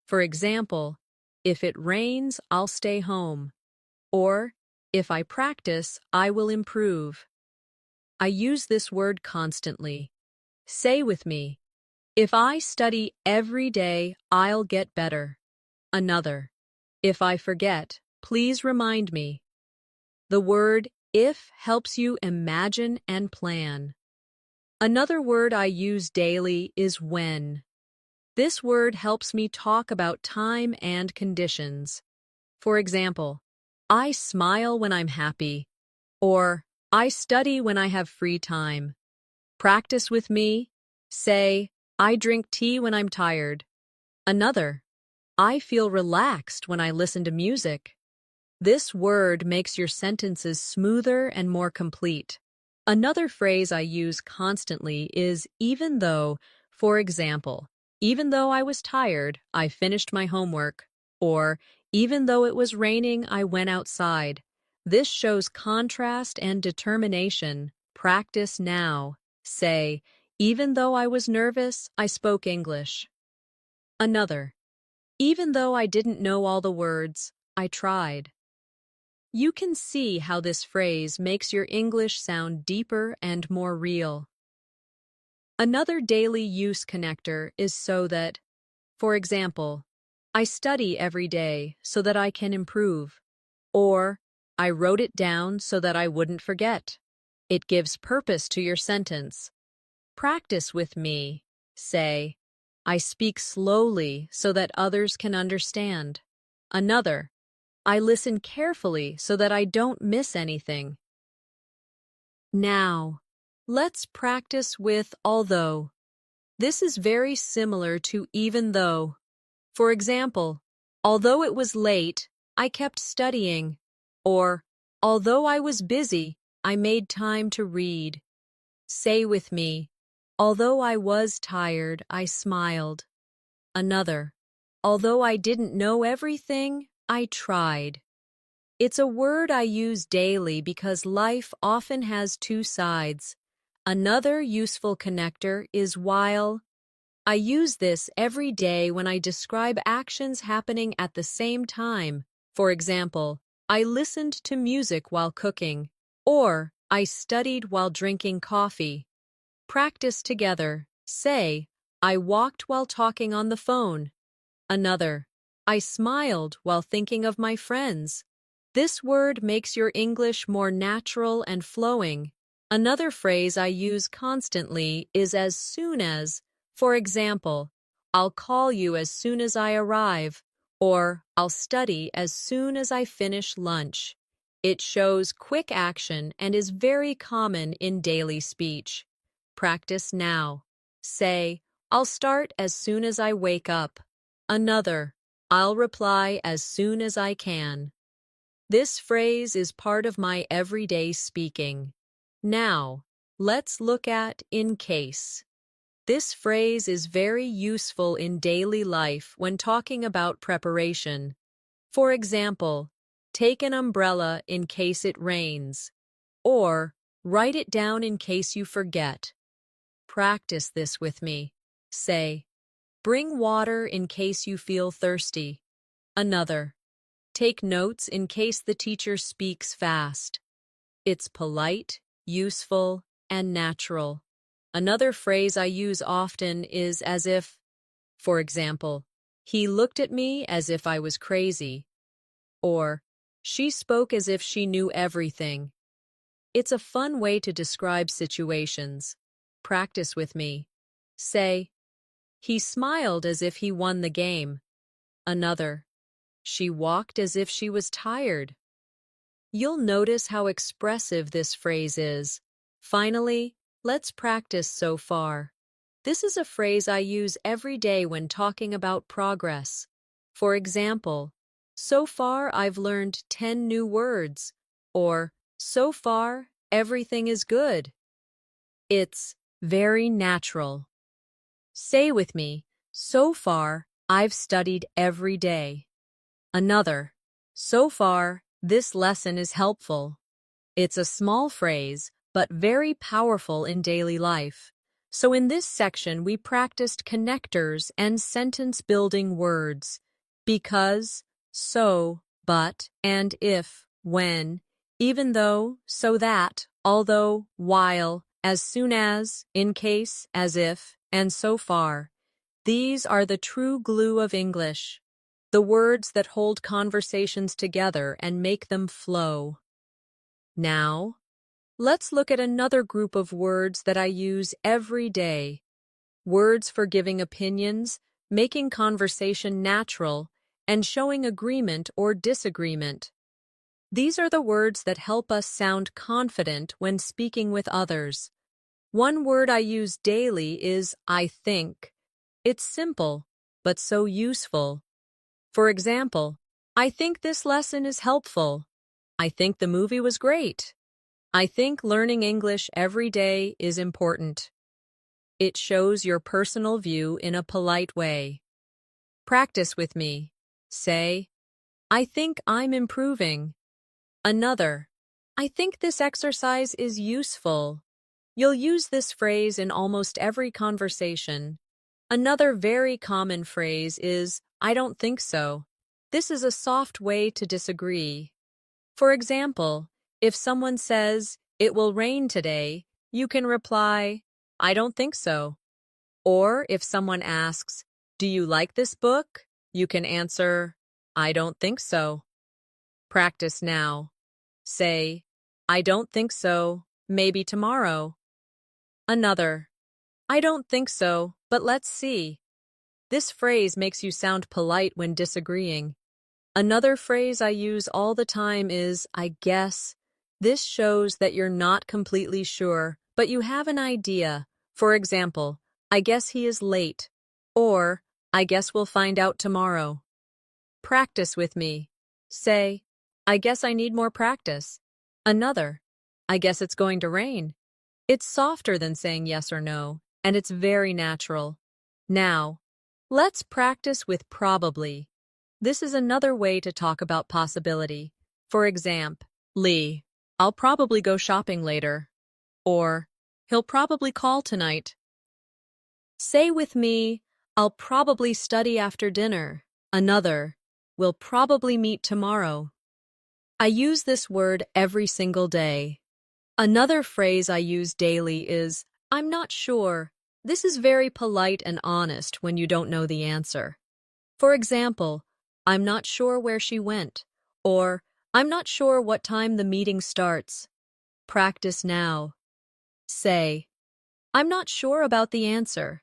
For example, if it rains, I'll stay home. Or, if I practice, I will improve. I use this word constantly. Say with me, if I study every day, I'll get better. Another, if I forget, please remind me. The word if helps you imagine and plan. Another word I use daily is when. This word helps me talk about time and conditions. For example, I smile when I'm happy, or I study when I have free time. Practice with me. Say, I drink tea when I'm tired. Another, I feel relaxed when I listen to music. This word makes your sentences smoother and more complete. Another phrase I use constantly is even though. For example, even though I was tired, I finished my homework. Or, even though it was raining, I went outside. This shows contrast and determination. Practice now. Say, even though I was nervous, I spoke English. Another, even though I didn't know all the words, I tried. You can see how this phrase makes your English sound deeper and more real. Another daily use connector is so that. For example, I study every day so that I can improve. Or, I wrote it down so that I wouldn't forget. It gives purpose to your sentence. Practice with me. Say, I speak slowly so that others can understand. Another, I listen carefully so that I don't miss anything. Now, let's practice with although. This is very similar to even though. For example, although it was late, I kept studying. Or, although I was busy, I made time to read. Say with me, although I was tired, I smiled. Another, although I didn't know everything, I tried. It's a word I use daily because life often has two sides. Another useful connector is while. I use this every day when I describe actions happening at the same time. For example, I listened to music while cooking, or I studied while drinking coffee. Practice together. Say, I walked while talking on the phone. Another, I smiled while thinking of my friends. This word makes your English more natural and flowing. Another phrase I use constantly is as soon as. For example, I'll call you as soon as I arrive, or I'll study as soon as I finish lunch. It shows quick action and is very common in daily speech. Practice now. Say, I'll start as soon as I wake up. Another, I'll reply as soon as I can. This phrase is part of my everyday speaking. Now, let's look at in case. This phrase is very useful in daily life when talking about preparation. For example, take an umbrella in case it rains, or write it down in case you forget. Practice this with me. Say, bring water in case you feel thirsty. Another, take notes in case the teacher speaks fast. It's polite, useful, and natural. Another phrase I use often is as if. For example, he looked at me as if I was crazy. Or, she spoke as if she knew everything. It's a fun way to describe situations. Practice with me. Say, he smiled as if he won the game. Another, she walked as if she was tired. You'll notice how expressive this phrase is. Finally, let's practice so far. This is a phrase I use every day when talking about progress. For example, so far I've learned 10 new words, or so far everything is good. It's very natural. Say with me, so far, I've studied every day. Another, so far, this lesson is helpful. It's a small phrase, but very powerful in daily life. So in this section, we practiced connectors and sentence-building words. Because, so, but, and if, when, even though, so that, although, while, as soon as, in case, as if, and so far. These are the true glue of English, the words that hold conversations together and make them flow. Now, let's look at another group of words that I use every day. Words for giving opinions, making conversation natural, and showing agreement or disagreement. These are the words that help us sound confident when speaking with others. One word I use daily is I think. It's simple, but so useful. For example, I think this lesson is helpful. I think the movie was great. I think learning English every day is important. It shows your personal view in a polite way. Practice with me. Say, I think I'm improving. Another, I think this exercise is useful. You'll use this phrase in almost every conversation. Another very common phrase is, I don't think so. This is a soft way to disagree. For example, if someone says, it will rain today, you can reply, I don't think so. Or if someone asks, do you like this book? You can answer, I don't think so. Practice now. Say, I don't think so, maybe tomorrow. Another, I don't think so, but let's see. This phrase makes you sound polite when disagreeing. Another phrase I use all the time is, I guess. This shows that you're not completely sure, but you have an idea. For example, I guess he is late. Or, I guess we'll find out tomorrow. Practice with me. Say, I guess I need more practice. Another, I guess it's going to rain. It's softer than saying yes or no, and it's very natural. Now, let's practice with probably. This is another way to talk about possibility. For example, Lee, I'll probably go shopping later. Or, he'll probably call tonight. Say with me, I'll probably study after dinner. Another, we'll probably meet tomorrow. I use this word every single day. Another phrase I use daily is, I'm not sure. This is very polite and honest when you don't know the answer. For example, I'm not sure where she went, or I'm not sure what time the meeting starts. Practice now. Say, I'm not sure about the answer.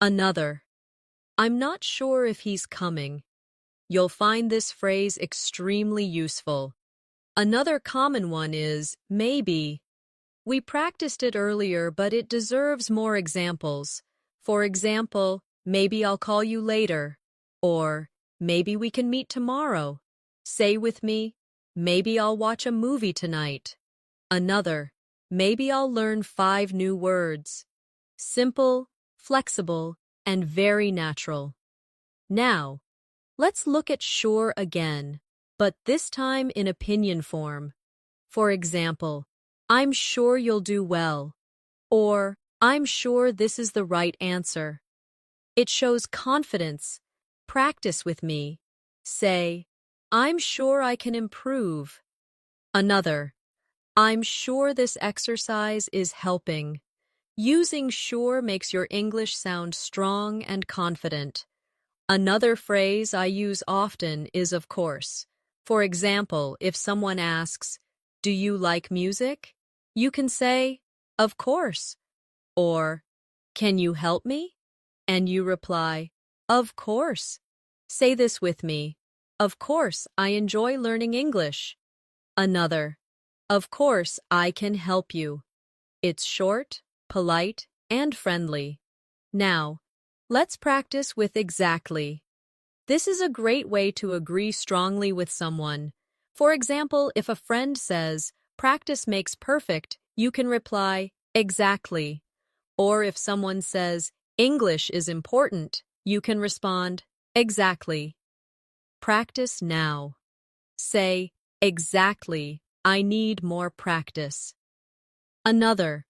Another, I'm not sure if he's coming. You'll find this phrase extremely useful. Another common one is maybe. We practiced it earlier, but it deserves more examples. For example, maybe I'll call you later. Or, maybe we can meet tomorrow. Say with me, maybe I'll watch a movie tonight. Another, maybe I'll learn 5 new words. Simple, flexible, and very natural. Now, let's look at sure again, but this time in opinion form. For example, I'm sure you'll do well. Or, I'm sure this is the right answer. It shows confidence. Practice with me. Say, I'm sure I can improve. Another, I'm sure this exercise is helping. Using sure makes your English sound strong and confident. Another phrase I use often is of course. For example, if someone asks, do you like music? You can say, of course. Or, can you help me? And you reply, of course. Say this with me. Of course, I enjoy learning English. Another, of course, I can help you. It's short, polite, and friendly. Now, let's practice with exactly. This is a great way to agree strongly with someone. For example, if a friend says, practice makes perfect, you can reply, exactly. Or if someone says, English is important. You can respond, exactly. Practice now. Say, exactly, I need more practice. Another,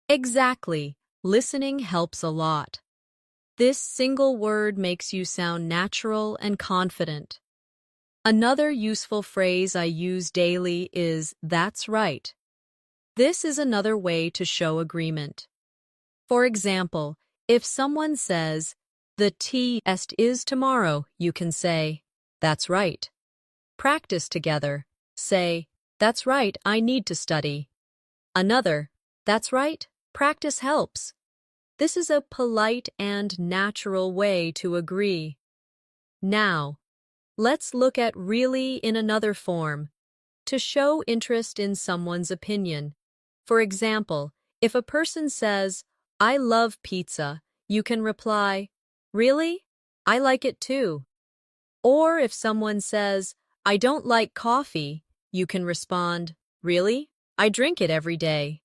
exactly, listening helps a lot. This single word makes you sound natural and confident. Another useful phrase I use daily is, that's right. This is another way to show agreement. For example, if someone says, the test is tomorrow, you can say, that's right. Practice together. Say, that's right, I need to study. Another, that's right, practice helps. This is a polite and natural way to agree. Now, let's look at really in another form, to show interest in someone's opinion. For example, if a person says, I love pizza, you can reply, really? I like it too. Or if someone says, I don't like coffee, you can respond, really? I drink it every day.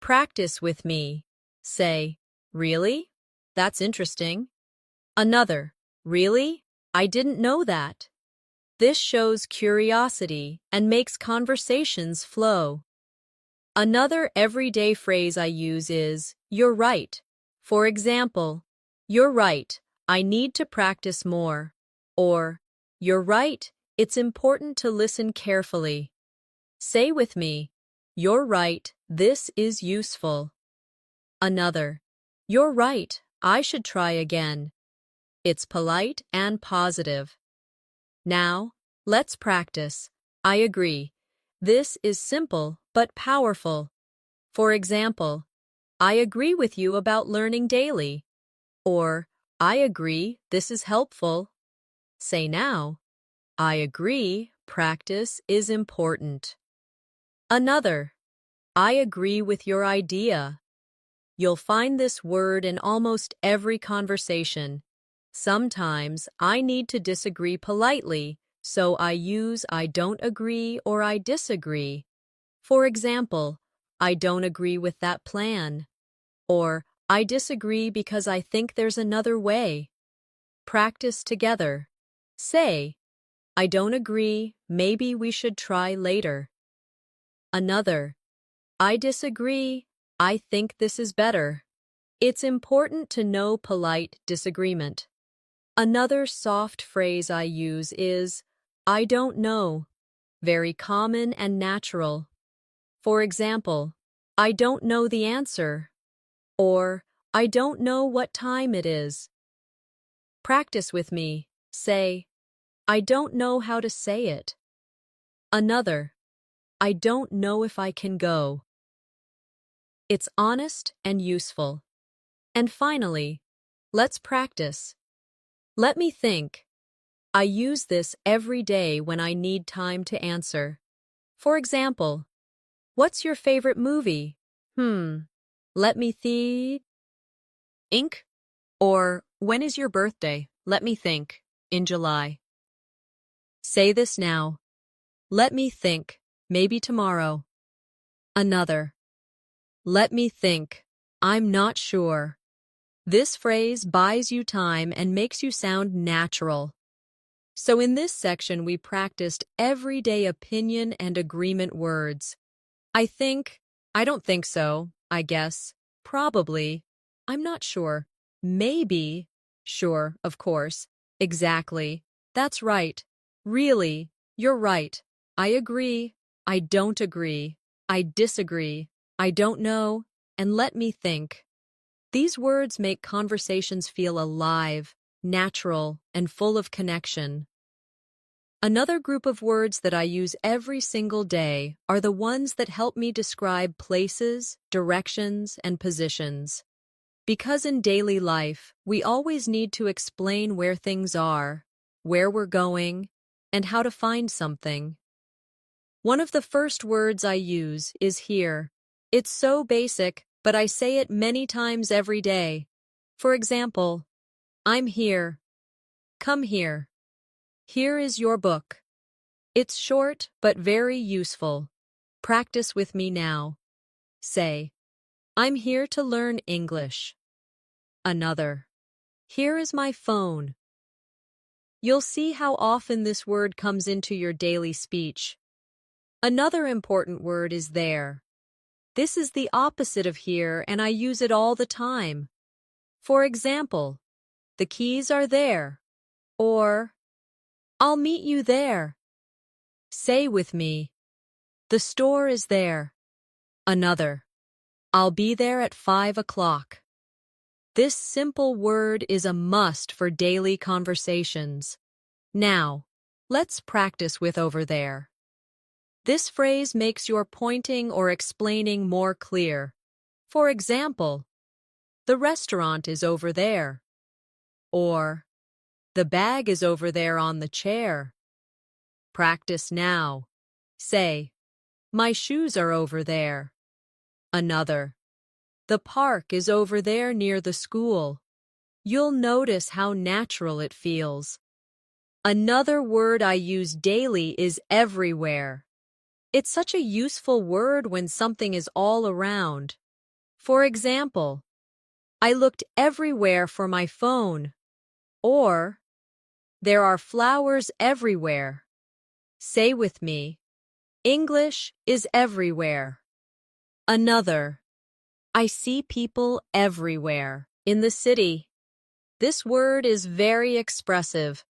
Practice with me. Say, really? That's interesting. Another, really? I didn't know that. This shows curiosity and makes conversations flow. Another everyday phrase I use is, you're right. For example, you're right, I need to practice more. Or, you're right, it's important to listen carefully. Say with me, you're right, this is useful. Another, you're right, I should try again. It's polite and positive. Now, let's practice. I agree. This is simple but powerful. For example, I agree with you about learning daily. Or, I agree, this is helpful. Say now, I agree, practice is important. Another, I agree with your idea. You'll find this word in almost every conversation. Sometimes I need to disagree politely, so I use I don't agree or I disagree. For example, I don't agree with that plan. Or, I disagree because I think there's another way. Practice together. Say, I don't agree, maybe we should try later. Another, I disagree, I think this is better. It's important to know polite disagreement. Another soft phrase I use is, I don't know. Very common and natural. For example, I don't know the answer. Or, I don't know what time it is. Practice with me. Say, I don't know how to say it. Another, I don't know if I can go. It's honest and useful. And finally, let's practice. Let me think. I use this every day when I need time to answer. For example, what's your favorite movie? Let me think. Ink? Or, when is your birthday? Let me think. In July. Say this now. Let me think. Maybe tomorrow. Another. Let me think. I'm not sure. This phrase buys you time and makes you sound natural. So in this section, we practiced everyday opinion and agreement words. I think, I don't think so, I guess, probably, I'm not sure, maybe, sure, of course, exactly, that's right, really, you're right, I agree, I don't agree, I disagree, I don't know, and let me think. These words make conversations feel alive, natural, and full of connection. Another group of words that I use every single day are the ones that help me describe places, directions, and positions. Because in daily life, we always need to explain where things are, where we're going, and how to find something. One of the first words I use is here. It's so basic, but I say it many times every day. For example, I'm here. Come here. Here is your book. It's short but very useful. Practice with me now. Say, I'm here to learn English. Another. Here is my phone. You'll see how often this word comes into your daily speech. Another important word is there. This is the opposite of here, and I use it all the time. For example, the keys are there, or I'll meet you there. Say with me, the store is there. Another, I'll be there at 5 o'clock. This simple word is a must for daily conversations. Now, let's practice with over there. This phrase makes your pointing or explaining more clear. For example, the restaurant is over there. Or, the bag is over there on the chair. Practice now. Say, my shoes are over there. Another, the park is over there near the school. You'll notice how natural it feels. Another word I use daily is everywhere. It's such a useful word when something is all around. For example, I looked everywhere for my phone. Or, there are flowers everywhere. Say with me, English is everywhere. Another, I see people everywhere. In the city. This word is very expressive.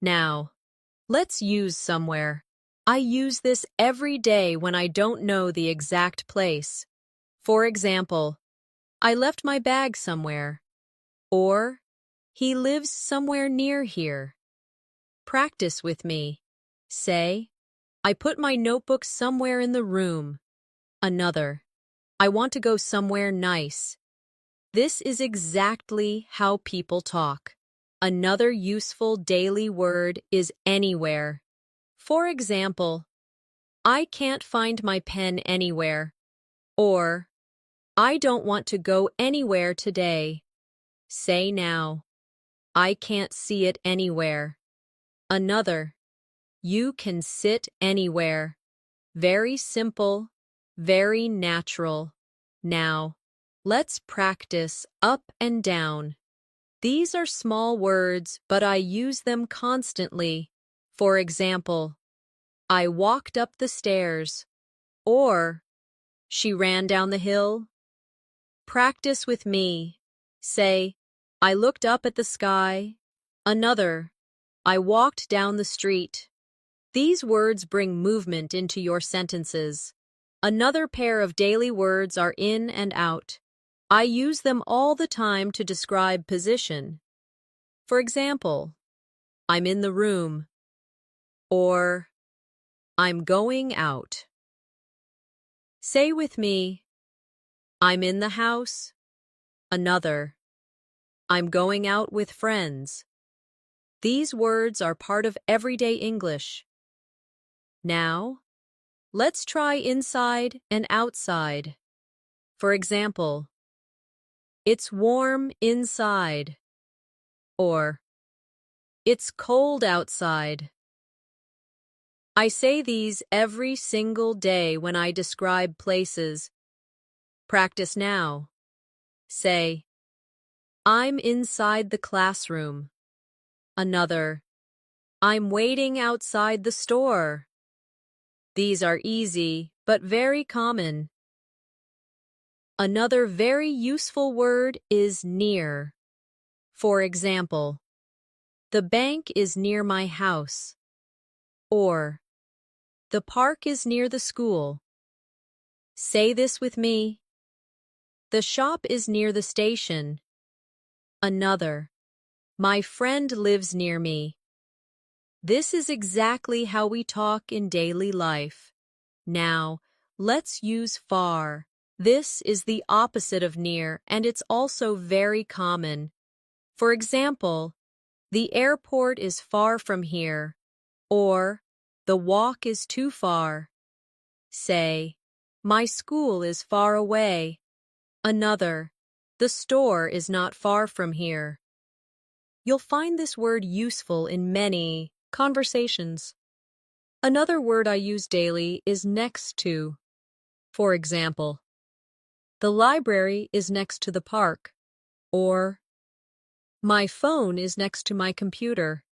Now, let's use somewhere. I use this every day when I don't know the exact place. For example, I left my bag somewhere. Or, he lives somewhere near here. Practice with me. Say, I put my notebook somewhere in the room. Another, I want to go somewhere nice. This is exactly how people talk. Another useful daily word is anywhere. For example, I can't find my pen anywhere. Or, I don't want to go anywhere today. Say now, I can't see it anywhere. Another, you can sit anywhere. Very simple, very natural. Now, let's practice up and down. These are small words, but I use them constantly. For example, I walked up the stairs. Or, she ran down the hill. Practice with me. Say, I looked up at the sky. Another, I walked down the street. These words bring movement into your sentences. Another pair of daily words are in and out. I use them all the time to describe position. For example, I'm in the room. Or, I'm going out. Say with me, I'm in the house. Another, I'm going out with friends. These words are part of everyday English. Now, let's try inside and outside. For example, it's warm inside. Or, it's cold outside. I say these every single day when I describe places. Practice now. Say, I'm inside the classroom. Another, I'm waiting outside the store. These are easy, but very common. Another very useful word is near. For example, the bank is near my house. Or, the park is near the school. Say this with me. The shop is near the station. Another, my friend lives near me. This is exactly how we talk in daily life. Now, let's use far. This is the opposite of near, and it's also very common. For example, the airport is far from here. Or, the walk is too far. Say, my school is far away. Another, the store is not far from here. You'll find this word useful in many conversations. Another word I use daily is next to. For example, the library is next to the park. Or, My phone is next to my computer.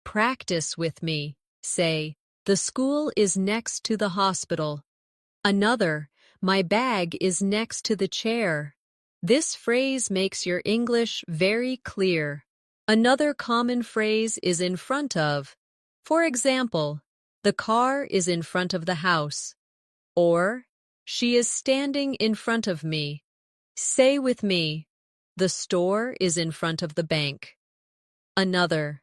Practice with me. Say, the school is next to the hospital. Another, my bag is next to the chair. This phrase makes your English very clear. Another common phrase is in front of. For example, the car is in front of the house. Or, she is standing in front of me. Say with me, the store is in front of the bank. Another,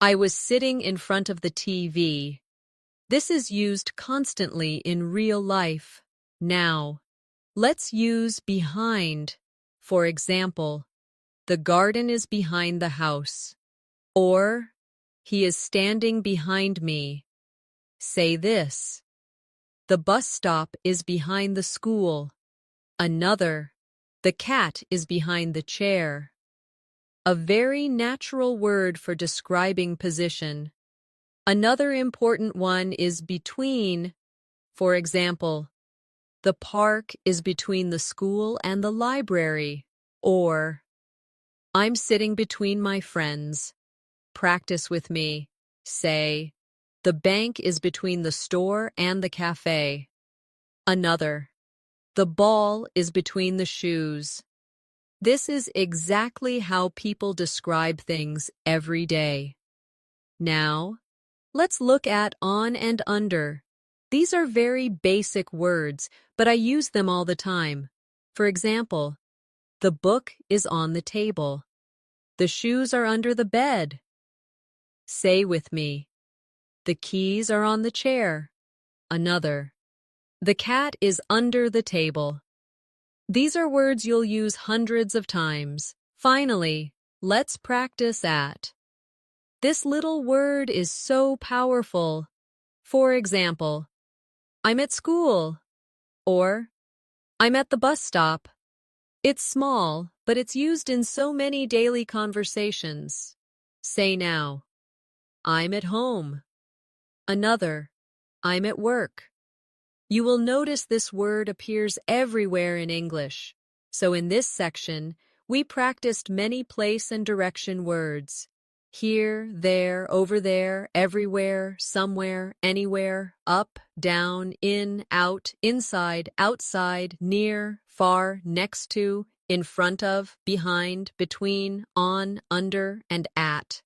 I was sitting in front of the TV. This is used constantly in real life. Now, let's use behind. For example, the garden is behind the house. Or, he is standing behind me. Say this. The bus stop is behind the school. Another, the cat is behind the chair. A very natural word for describing position. Another important one is between. For example, the park is between the school and the library. Or, I'm sitting between my friends. Practice with me. Say, the bank is between the store and the cafe. Another, the ball is between the shoes. This is exactly how people describe things every day. Now, let's look at on and under. These are very basic words, but I use them all the time. For example, the book is on the table. The shoes are under the bed. Say with me, the keys are on the chair. Another, the cat is under the table. These are words you'll use hundreds of times. Finally, let's practice at. This little word is so powerful. For example, I'm at school, or I'm at the bus stop. It's small, but it's used in so many daily conversations. Say now, I'm at home. Another, I'm at work. You will notice this word appears everywhere in English. So in this section, we practiced many place and direction words. Here, there, over there, everywhere, somewhere, anywhere, up, down, in, out, inside, outside, near, far, next to, in front of, behind, between, on, under, and at.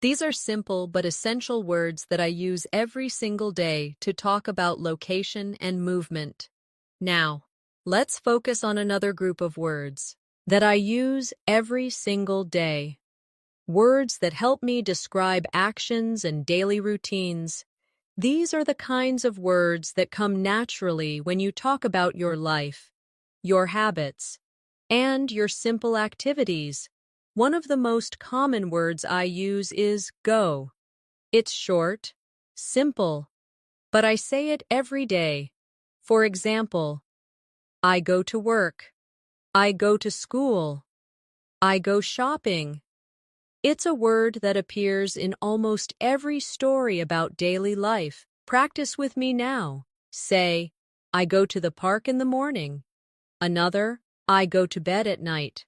These are simple but essential words that I use every single day to talk about location and movement. Now, let's focus on another group of words that I use every single day. Words that help me describe actions and daily routines. These are the kinds of words that come naturally when you talk about your life, your habits, and your simple activities. One of the most common words I use is go. It's short, simple, but I say it every day. For example, I go to work. I go to school. I go shopping. It's a word that appears in almost every story about daily life. Practice with me now. Say, I go to the park in the morning. Another, I go to bed at night.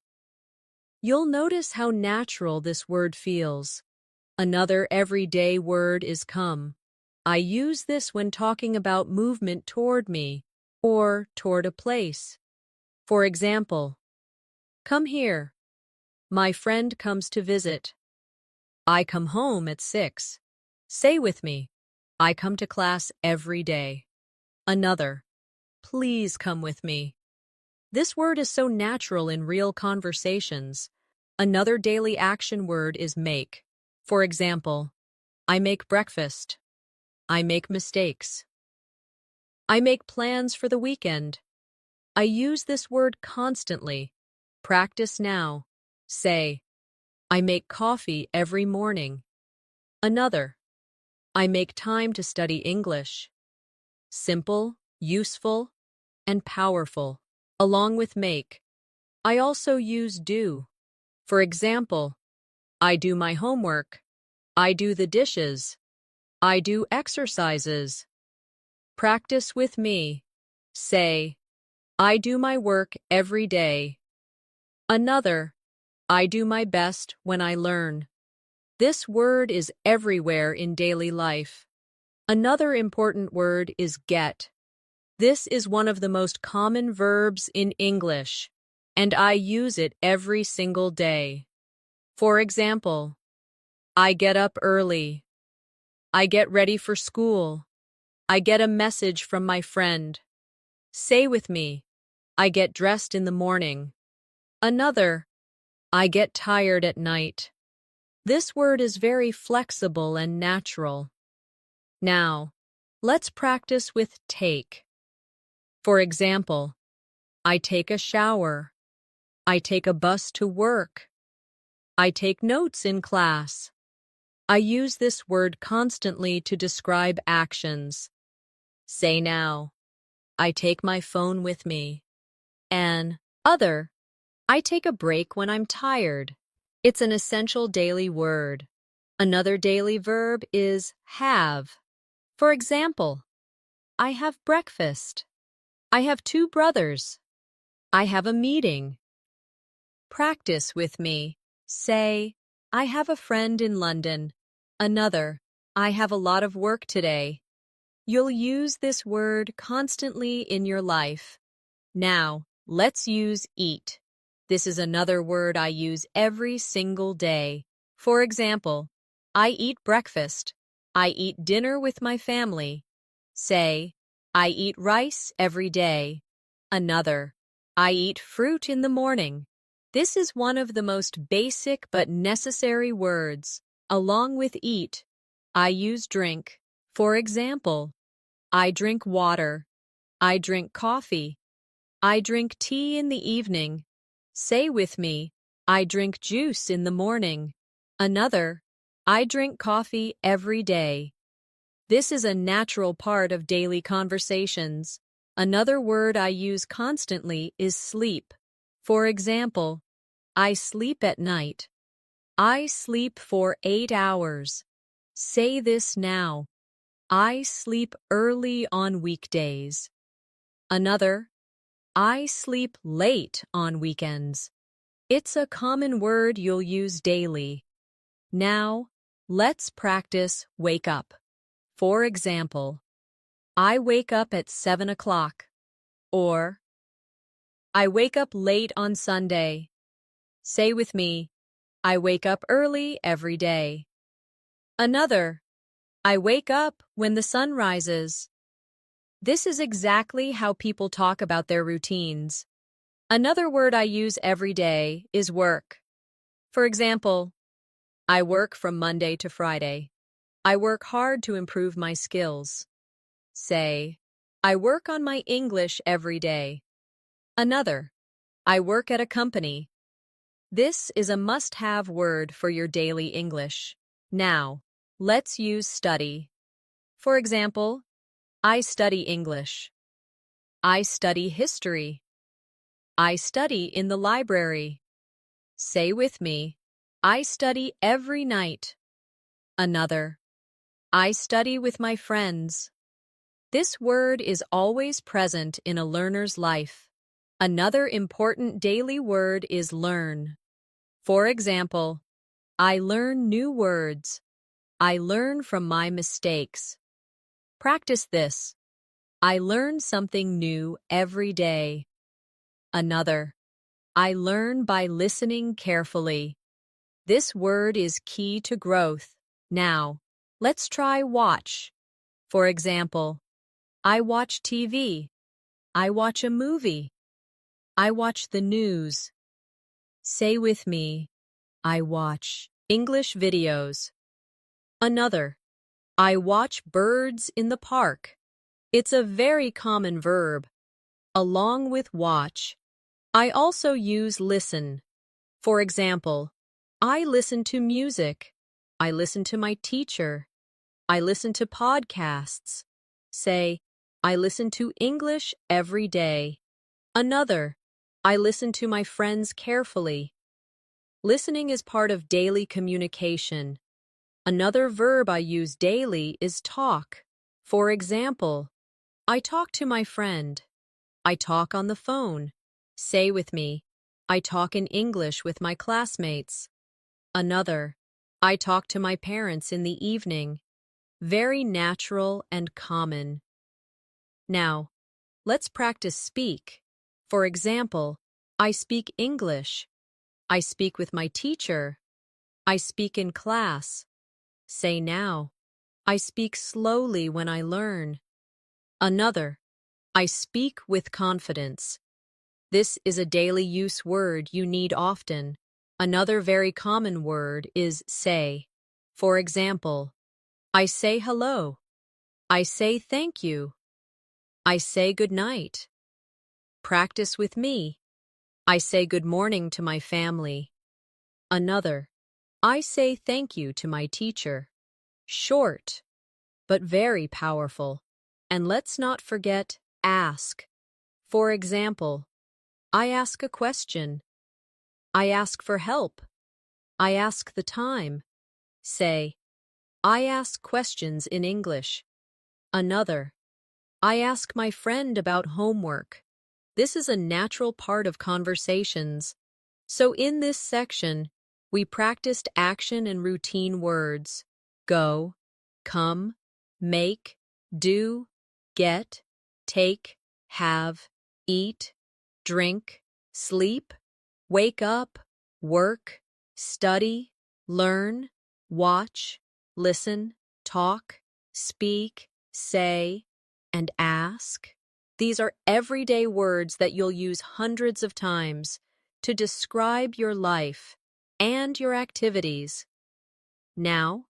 You'll notice how natural this word feels. Another everyday word is come. I use this when talking about movement toward me or toward a place. For example, come here. My friend comes to visit. I come home at 6. Say with me, I come to class every day. Another, please come with me. This word is so natural in real conversations. Another daily action word is make. For example, I make breakfast. I make mistakes. I make plans for the weekend. I use this word constantly. Practice now. Say, I make coffee every morning. Another, I make time to study English. Simple, useful, and powerful. Along with make, I also use do. For example, I do my homework. I do the dishes. I do exercises. Practice with me. Say, I do my work every day. Another, I do my best when I learn. This word is everywhere in daily life. Another important word is get. This is one of the most common verbs in English, and I use it every single day. For example, I get up early. I get ready for school. I get a message from my friend. Say with me, I get dressed in the morning. Another, I get tired at night. This word is very flexible and natural. Now, let's practice with take. For example, I take a shower. I take a bus to work. I take notes in class. I use this word constantly to describe actions. Say now, I take my phone with me. And other, I take a break when I'm tired. It's an essential daily word. Another daily verb is have. For example, I have breakfast. I have 2 brothers. I have a meeting. Practice with me. Say, I have a friend in London. Another, I have a lot of work today. You'll use this word constantly in your life. Now, let's use eat. This is another word I use every single day. For example, I eat breakfast. I eat dinner with my family. Say, I eat rice every day. Another, I eat fruit in the morning. This is one of the most basic but necessary words. Along with eat, I use drink. For example, I drink water. I drink coffee. I drink tea in the evening. Say with me, I drink juice in the morning. Another, I drink coffee every day. This is a natural part of daily conversations. Another word I use constantly is sleep. For example, I sleep at night. I sleep for 8 hours. Say this now. I sleep early on weekdays. Another, I sleep late on weekends. It's a common word you'll use daily. Now, let's practice wake up. For example, I wake up at 7 o'clock. Or, I wake up late on Sunday. Say with me, I wake up early every day. Another, I wake up when the sun rises. This is exactly how people talk about their routines. Another word I use every day is work. For example, I work from Monday to Friday. I work hard to improve my skills. Say, I work on my English every day. Another, I work at a company. This is a must-have word for your daily English. Now, let's use study. For example, I study English. I study history. I study in the library. Say with me, I study every night. Another, I study with my friends. This word is always present in a learner's life. Another important daily word is learn. For example, I learn new words. I learn from my mistakes. Practice this. I learn something new every day. Another, I learn by listening carefully. This word is key to growth. Now, let's try watch. For example, I watch TV. I watch a movie. I watch the news. Say with me, I watch English videos. Another, I watch birds in the park. It's a very common verb. Along with watch, I also use listen. For example, I listen to music. I listen to my teacher. I listen to podcasts. Say, I listen to English every day. Another, I listen to my friends carefully. Listening is part of daily communication. Another verb I use daily is talk. For example, I talk to my friend. I talk on the phone. Say with me, I talk in English with my classmates. Another, I talk to my parents in the evening. Very natural and common. Now, let's practice speak. For example, I speak English. I speak with my teacher. I speak in class. Say now. I speak slowly when I learn. Another, I speak with confidence. This is a daily use word you need often. Another very common word is say. For example, I say hello. I say thank you. I say good night. Practice with me. I say good morning to my family. Another, I say thank you to my teacher. Short, but very powerful. And let's not forget ask. For example, I ask a question. I ask for help. I ask the time. Say, I ask questions in English. Another, I ask my friend about homework. This is a natural part of conversations. So in this section, we practiced action and routine words. Go, come, make, do, get, take, have, eat, drink, sleep, wake up, work, study, learn, watch, listen, talk, speak, say, and ask. These are everyday words that you'll use hundreds of times to describe your life and your activities. Now,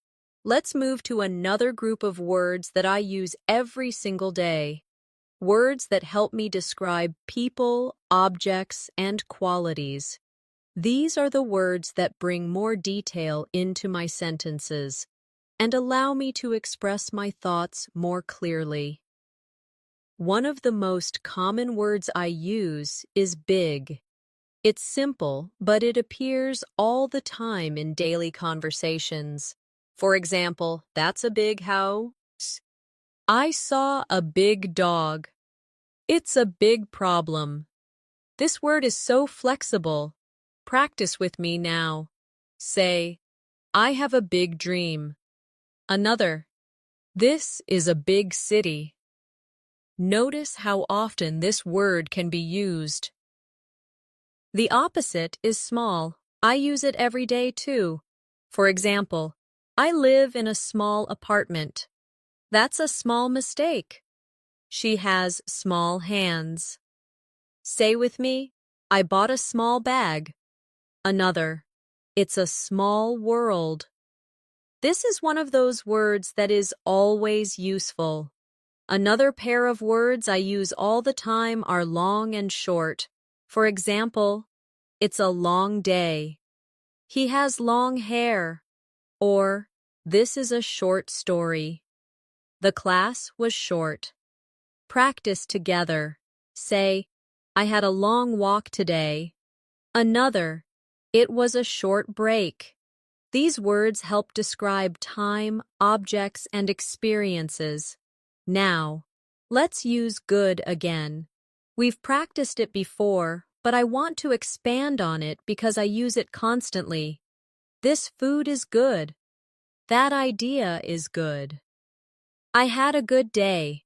let's move to another group of words that I use every single day. Words that help me describe people, objects, and qualities. These are the words that bring more detail into my sentences and allow me to express my thoughts more clearly. One of the most common words I use is big. It's simple, but it appears all the time in daily conversations. For example, that's a big house. I saw a big dog. It's a big problem. This word is so flexible. Practice with me now. Say, I have a big dream. Another, this is a big city. Notice how often this word can be used. The opposite is small. I use it every day too. For example, I live in a small apartment. That's a small mistake. She has small hands. Say with me, I bought a small bag. Another, it's a small world. This is one of those words that is always useful. Another pair of words I use all the time are long and short. For example, it's a long day. He has long hair. Or, this is a short story. The class was short. Practice together. Say, I had a long walk today. Another, it was a short break. These words help describe time, objects, and experiences. Now, let's use good again. We've practiced it before, but I want to expand on it because I use it constantly. This food is good. That idea is good. I had a good day.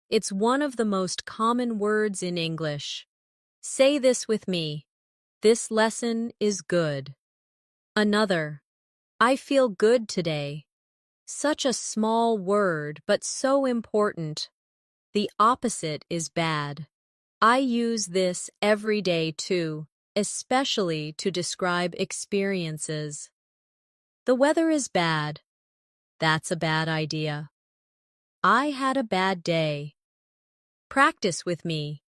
It's one of the most common words in English. Say this with me. This lesson is good. Another, I feel good today. Such a small word, but so important. The opposite is bad. I use this every day too, especially to describe experiences. The weather is bad. That's a bad idea. I had a bad day. Practice with me.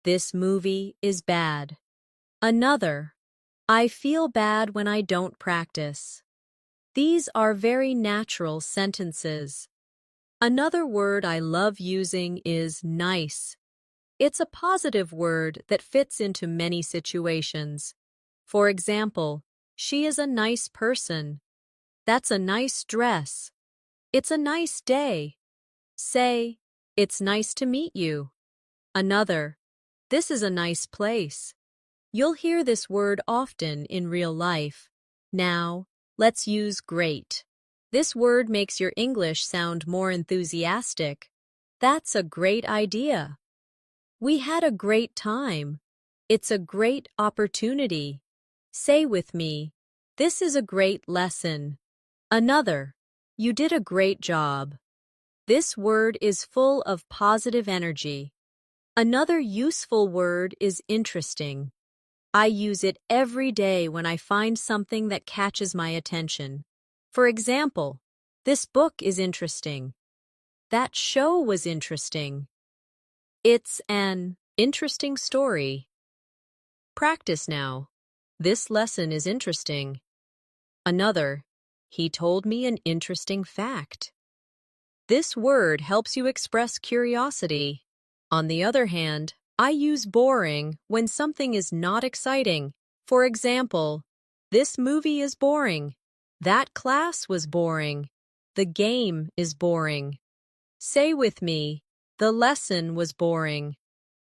This movie is bad. Another, I feel bad when I don't practice. These are very natural sentences. Another word I love using is nice. It's a positive word that fits into many situations. For example, she is a nice person. That's a nice dress. It's a nice day. Say, it's nice to meet you. Another, this is a nice place. You'll hear this word often in real life. Now, let's use great. This word makes your English sound more enthusiastic. That's a great idea. We had a great time. It's a great opportunity. Say with me, this is a great lesson. Another, you did a great job. This word is full of positive energy. Another useful word is interesting. I use it every day when I find something that catches my attention. For example, this book is interesting. That show was interesting. It's an interesting story. Practice now. This lesson is interesting. Another, he told me an interesting fact. This word helps you express curiosity. On the other hand, I use boring when something is not exciting. For example, this movie is boring. That class was boring. The game is boring. Say with me, the lesson was boring.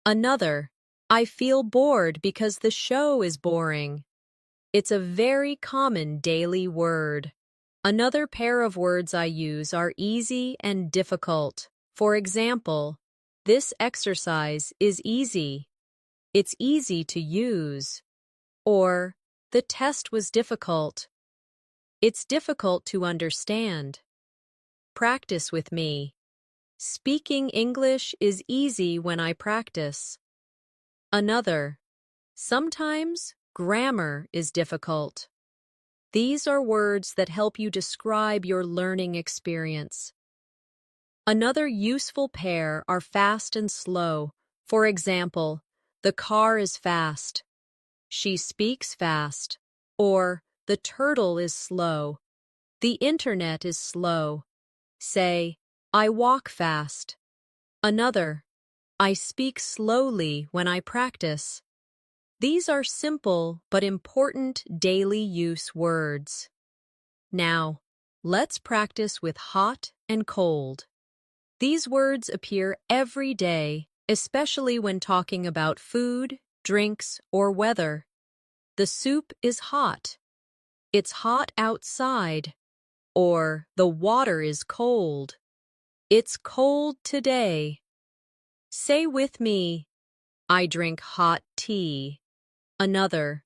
Another, I feel bored because the show is boring. It's a very common daily word. Another pair of words I use are easy and difficult. For example, this exercise is easy. It's easy to use. Or, the test was difficult. It's difficult to understand. Practice with me. Speaking English is easy when I practice. Another, sometimes grammar is difficult. These are words that help you describe your learning experience. Another useful pair are fast and slow. For example, the car is fast. She speaks fast. Or, the turtle is slow. The internet is slow. Say, I walk fast. Another, I speak slowly when I practice. These are simple but important daily use words. Now, let's practice with hot and cold. These words appear every day, especially when talking about food, drinks, or weather. The soup is hot. It's hot outside. Or, the water is cold. It's cold today. Say with me, I drink hot tea. Another,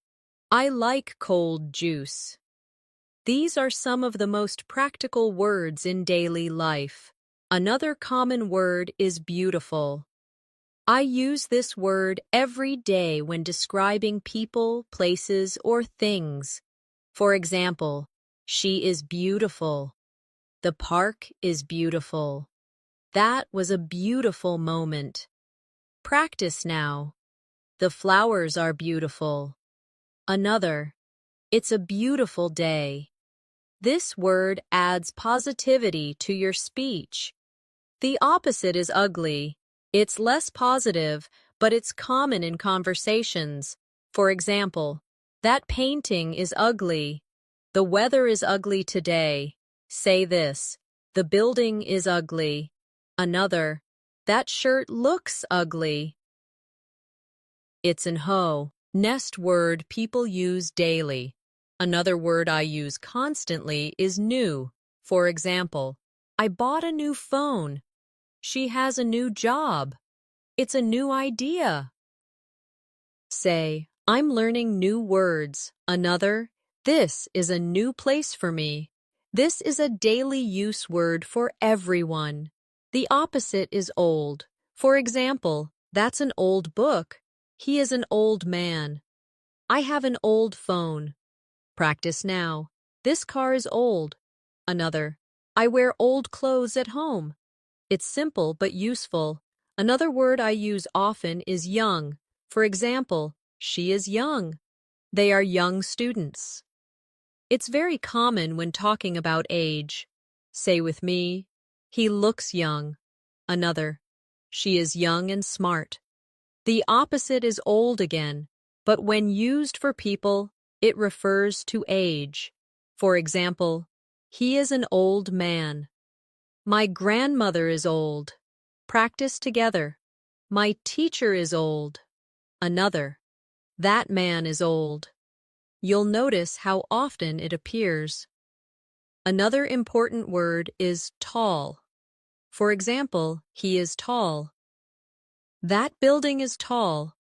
I like cold juice. These are some of the most practical words in daily life. Another common word is beautiful. I use this word every day when describing people, places, or things. For example, she is beautiful. The park is beautiful. That was a beautiful moment. Practice now. The flowers are beautiful. Another, it's a beautiful day. This word adds positivity to your speech. The opposite is ugly. It's less positive, but it's common in conversations. For example, that painting is ugly. The weather is ugly today. Say this, the building is ugly. Another, that shirt looks ugly. It's an ho. Nest word people use daily. Another word I use constantly is new. For example, I bought a new phone. She has a new job. It's a new idea. Say, I'm learning new words. Another, this is a new place for me. This is a daily use word for everyone. The opposite is old. For example, that's an old book. He is an old man. I have an old phone. Practice now. This car is old. Another, I wear old clothes at home. It's simple but useful. Another word I use often is young. For example, she is young. They are young students. It's very common when talking about age. Say with me, he looks young. Another, she is young and smart. The opposite is old again, but when used for people, it refers to age. For example, he is an old man. My grandmother is old. Practice together. My teacher is old. Another, That man is old. You'll notice how often it appears. Another important word is tall. For example, he is tall. That building is tall.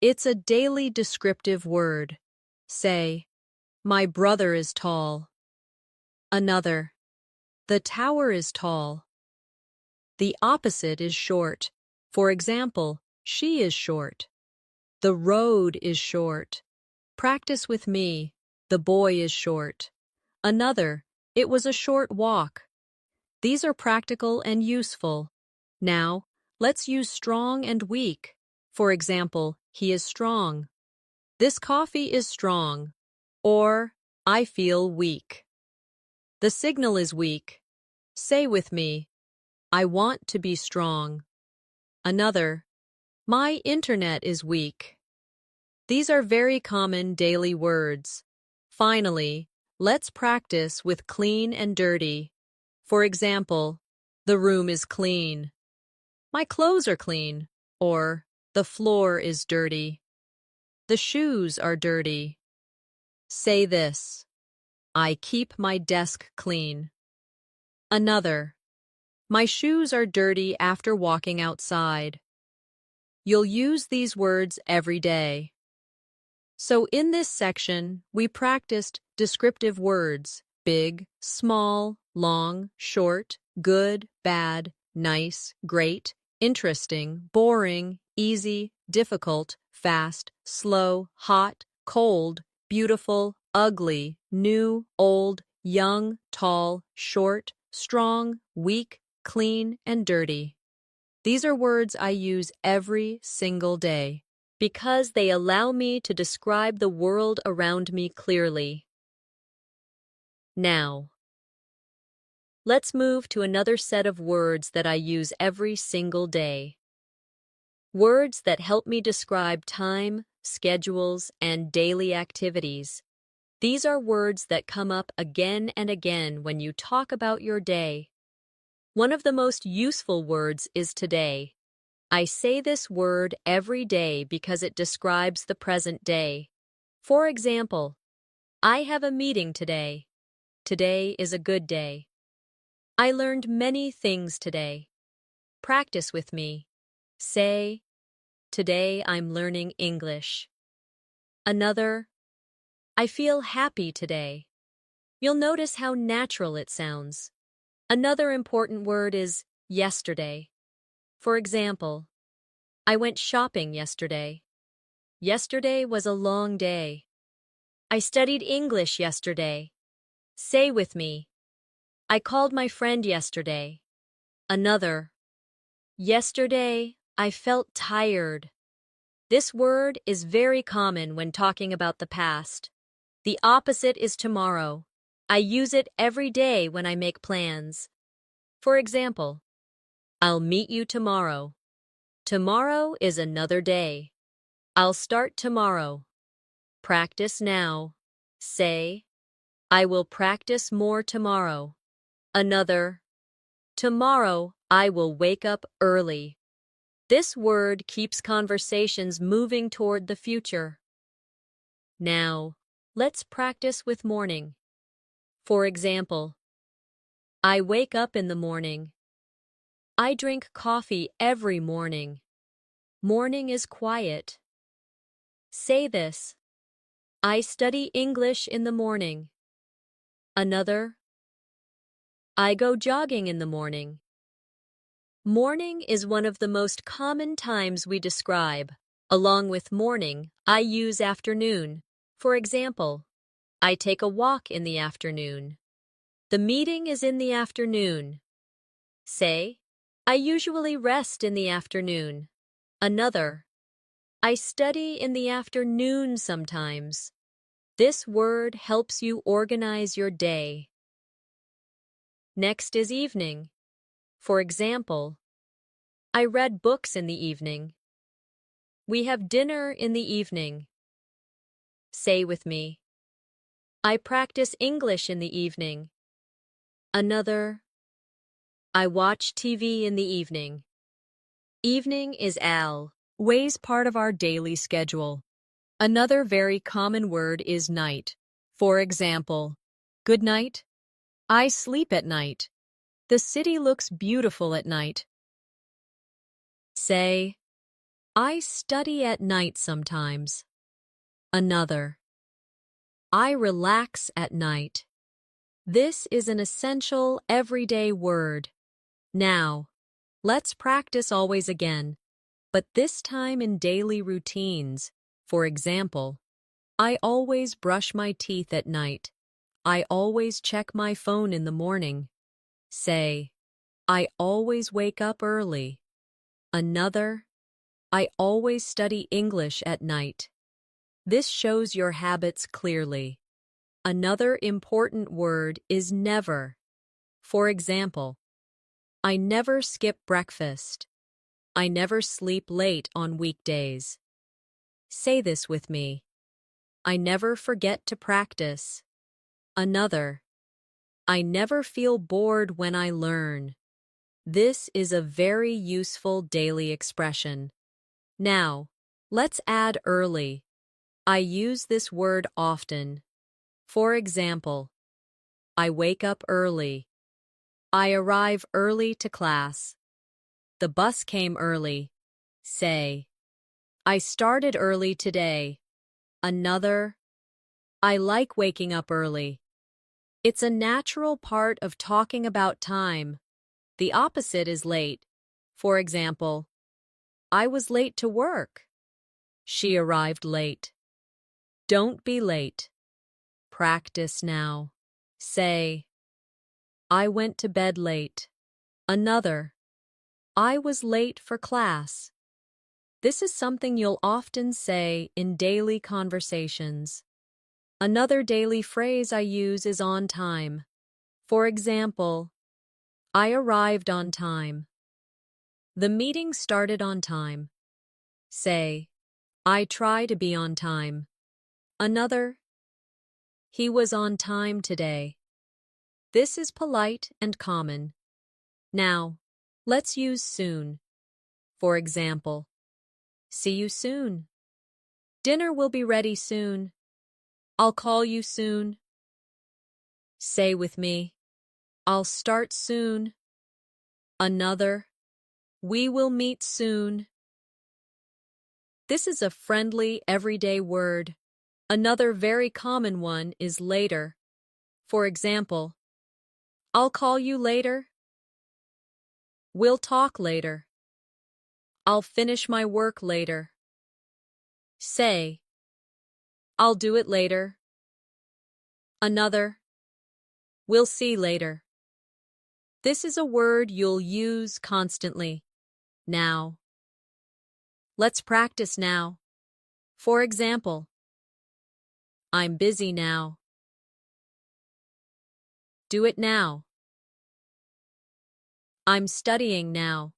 It's a daily descriptive word. Say, my brother is tall. Another, the tower is tall. The opposite is short. For example, she is short. The road is short. Practice with me. The boy is short. Another, it was a short walk. These are practical and useful. Now, let's use strong and weak. For example, he is strong. This coffee is strong. Or, I feel weak. The signal is weak. Say with me, I want to be strong. Another, my internet is weak. These are very common daily words. Finally, let's practice with clean and dirty. For example, the room is clean. My clothes are clean. Or, the floor is dirty. The shoes are dirty. Say this, I keep my desk clean. Another, my shoes are dirty after walking outside. You'll use these words every day. So in this section, we practiced descriptive words: big, small, long, short, good, bad, nice, great, interesting, boring, easy, difficult, fast, slow, hot, cold, beautiful, ugly, new, old, young, tall, short, strong, weak, clean, and dirty. These are words I use every single day because they allow me to describe the world around me clearly. Now, let's move to another set of words that I use every single day. Words that help me describe time, schedules, and daily activities. These are words that come up again and again when you talk about your day. One of the most useful words is today. I say this word every day because it describes the present day. For example, I have a meeting today. Today is a good day. I learned many things today. Practice with me. Say, today I'm learning English. Another, I feel happy today. You'll notice how natural it sounds. Another important word is yesterday. For example, I went shopping yesterday. Yesterday was a long day. I studied English yesterday. Say with me, I called my friend yesterday. Another, yesterday I felt tired. This word is very common when talking about the past. The opposite is tomorrow. I use it every day when I make plans. For example, I'll meet you tomorrow. Tomorrow is another day. I'll start tomorrow. Practice now. Say, I will practice more tomorrow. Another, tomorrow I will wake up early. This word keeps conversations moving toward the future. Now, let's practice with morning. For example, I wake up in the morning. I drink coffee every morning. Morning is quiet. Say this, I study English in the morning. Another, I go jogging in the morning. Morning is one of the most common times we describe. Along with morning, I use afternoon. For example, I take a walk in the afternoon. The meeting is in the afternoon. Say, I usually rest in the afternoon. Another, I study in the afternoon sometimes. This word helps you organize your day. Next is evening. For example, I read books in the evening. We have dinner in the evening. Say with me, I practice English in the evening. Another, I watch TV in the evening. Evening is always part of our daily schedule. Another very common word is night. For example, good night. I sleep at night. The city looks beautiful at night. Say, I study at night sometimes. Another, I relax at night. This is an essential, everyday word. Now, let's practice always again, but this time in daily routines. For example, I always brush my teeth at night. I always check my phone in the morning. Say, I always wake up early. Another, I always study English at night. This shows your habits clearly. Another important word is never. For example, I never skip breakfast. I never sleep late on weekdays. Say this with me. I never forget to practice. Another, I never feel bored when I learn. This is a very useful daily expression. Now, let's add early. I use this word often. For example, I wake up early. I arrive early to class. The bus came early. Say, I started early today. Another, I like waking up early. It's a natural part of talking about time. The opposite is late. For example, I was late to work. She arrived late. Don't be late. Practice now. Say, I went to bed late. Another, I was late for class. This is something you'll often say in daily conversations. Another daily phrase I use is on time. For example, I arrived on time. The meeting started on time. Say, I try to be on time. Another, he was on time today. This is polite and common. Now, let's use soon. For example, see you soon. Dinner will be ready soon. I'll call you soon. Say with me, I'll start soon. Another, we will meet soon. This is a friendly, everyday word. Another very common one is later. For example, I'll call you later. We'll talk later. I'll finish my work later. Say, I'll do it later. Another, we'll see later. This is a word you'll use constantly. Now. Let's practice now. For example, I'm busy now. Do it now. I'm studying now.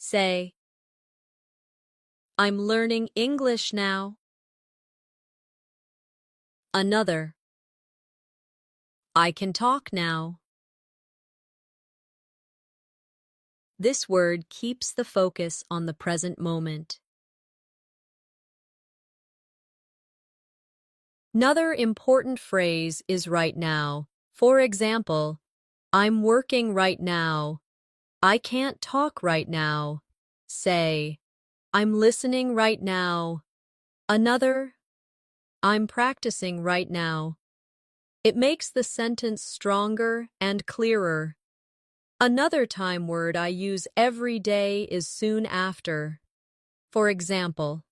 Say, I'm learning English now. Another, I can talk now. This word keeps the focus on the present moment. Another important phrase is right now. For example, I'm working right now. I can't talk right now. Say, I'm listening right now. Another, I'm practicing right now. It makes the sentence stronger and clearer. Another time word I use every day is soon after. For example,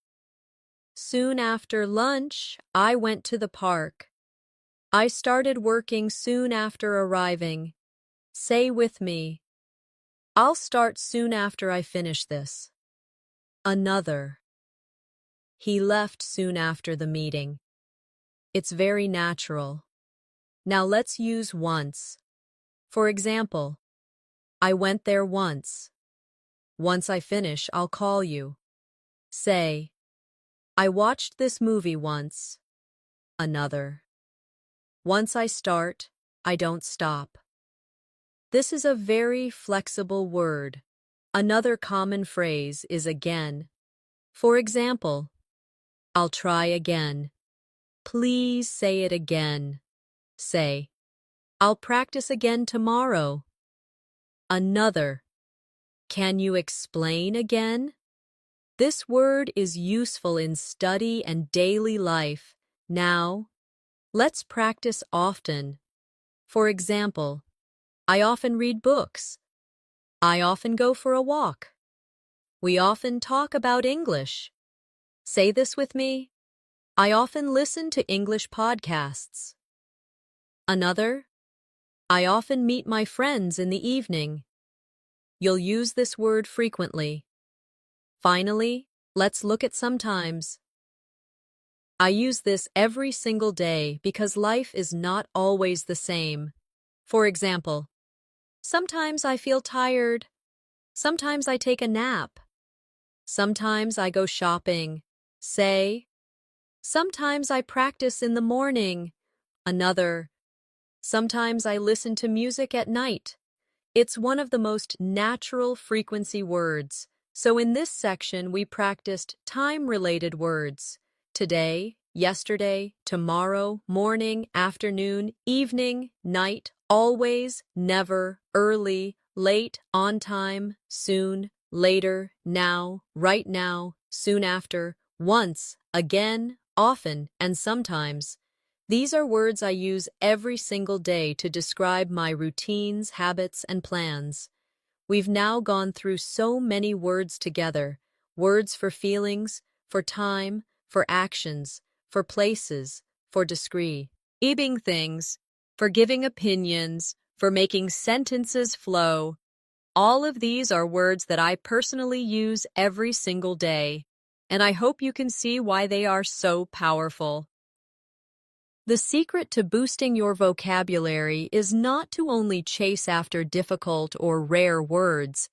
soon after lunch, I went to the park. I started working soon after arriving. Say with me, I'll start soon after I finish this. Another, he left soon after the meeting. It's very natural. Now let's use once. For example, I went there once. Once I finish, I'll call you. Say, I watched this movie once. Another, once I start, I don't stop. This is a very flexible word. Another common phrase is again. For example, I'll try again. Please say it again. Say, I'll practice again tomorrow. Another, can you explain again? This word is useful in study and daily life. Now, let's practice often. For example, I often read books. I often go for a walk. We often talk about English. Say this with me. I often listen to English podcasts. Another, I often meet my friends in the evening. You'll use this word frequently. Finally, let's look at sometimes. I use this every single day because life is not always the same. For example, sometimes I feel tired. Sometimes I take a nap. Sometimes I go shopping. Say, sometimes I practice in the morning. Another, sometimes I listen to music at night. It's one of the most natural frequency words. So in this section, we practiced time-related words. Today, yesterday, tomorrow, morning, afternoon, evening, night, always, never, early, late, on time, soon, later, now, right now, soon after, once, again, often, and sometimes. These are words I use every single day to describe my routines, habits, and plans. We've now gone through so many words together. Words for feelings, for time, for actions, for places, for describing things, for giving opinions, for making sentences flow. All of these are words that I personally use every single day, and I hope you can see why they are so powerful. The secret to boosting your vocabulary is not to only chase after difficult or rare words.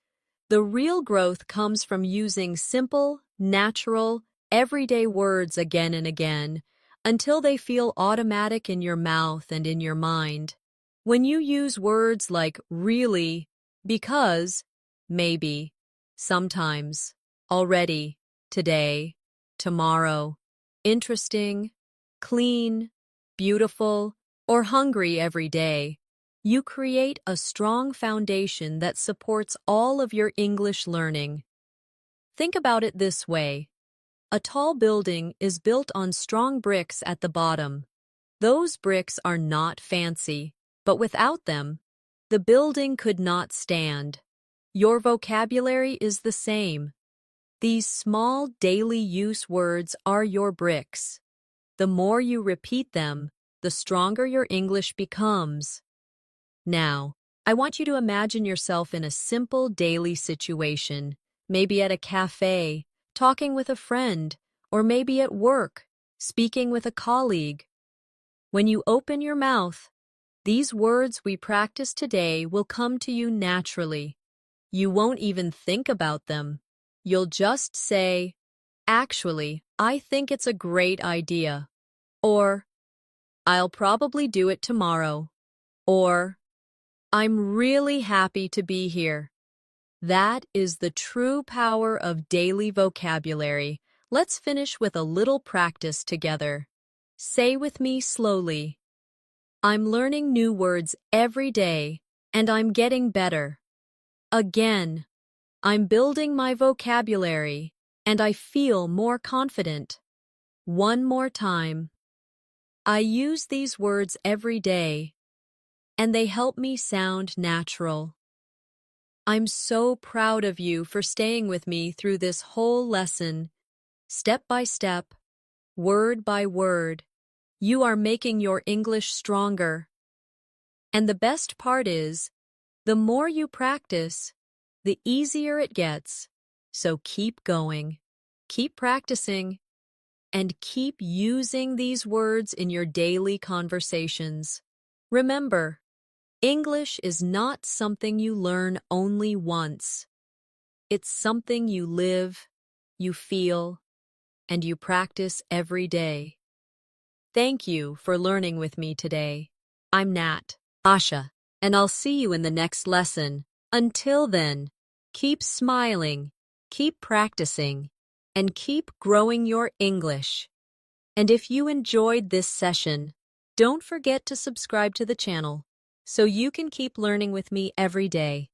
The real growth comes from using simple, natural, everyday words again and again until they feel automatic in your mouth and in your mind. When you use words like really, because, maybe, sometimes, already, today, tomorrow, interesting, clean, beautiful, or hungry every day, you create a strong foundation that supports all of your English learning. Think about it this way. A tall building is built on strong bricks at the bottom. Those bricks are not fancy, but without them, the building could not stand. Your vocabulary is the same. These small daily use words are your bricks. The more you repeat them, the stronger your English becomes. Now, I want you to imagine yourself in a simple daily situation, maybe at a cafe, talking with a friend, or maybe at work, speaking with a colleague. When you open your mouth, these words we practice today will come to you naturally. You won't even think about them. You'll just say, "Actually, I think it's a great idea," or "I'll probably do it tomorrow," or "I'm really happy to be here." That is the true power of daily vocabulary. Let's finish with a little practice together. Say with me slowly, "I'm learning new words every day, and I'm getting better." Again, "I'm building my vocabulary, and I feel more confident." One more time. I use these words every day, and they help me sound natural. I'm so proud of you for staying with me through this whole lesson. Step by step, word by word, you are making your English stronger. And the best part is, the more you practice, the easier it gets. So keep going, keep practicing, and keep using these words in your daily conversations. Remember, English is not something you learn only once. It's something you live, you feel, and you practice every day. Thank you for learning with me today. I'm Nat, Asha, and I'll see you in the next lesson. Until then, keep smiling, keep practicing, and keep growing your English. And if you enjoyed this session, don't forget to subscribe to the channel so you can keep learning with me every day.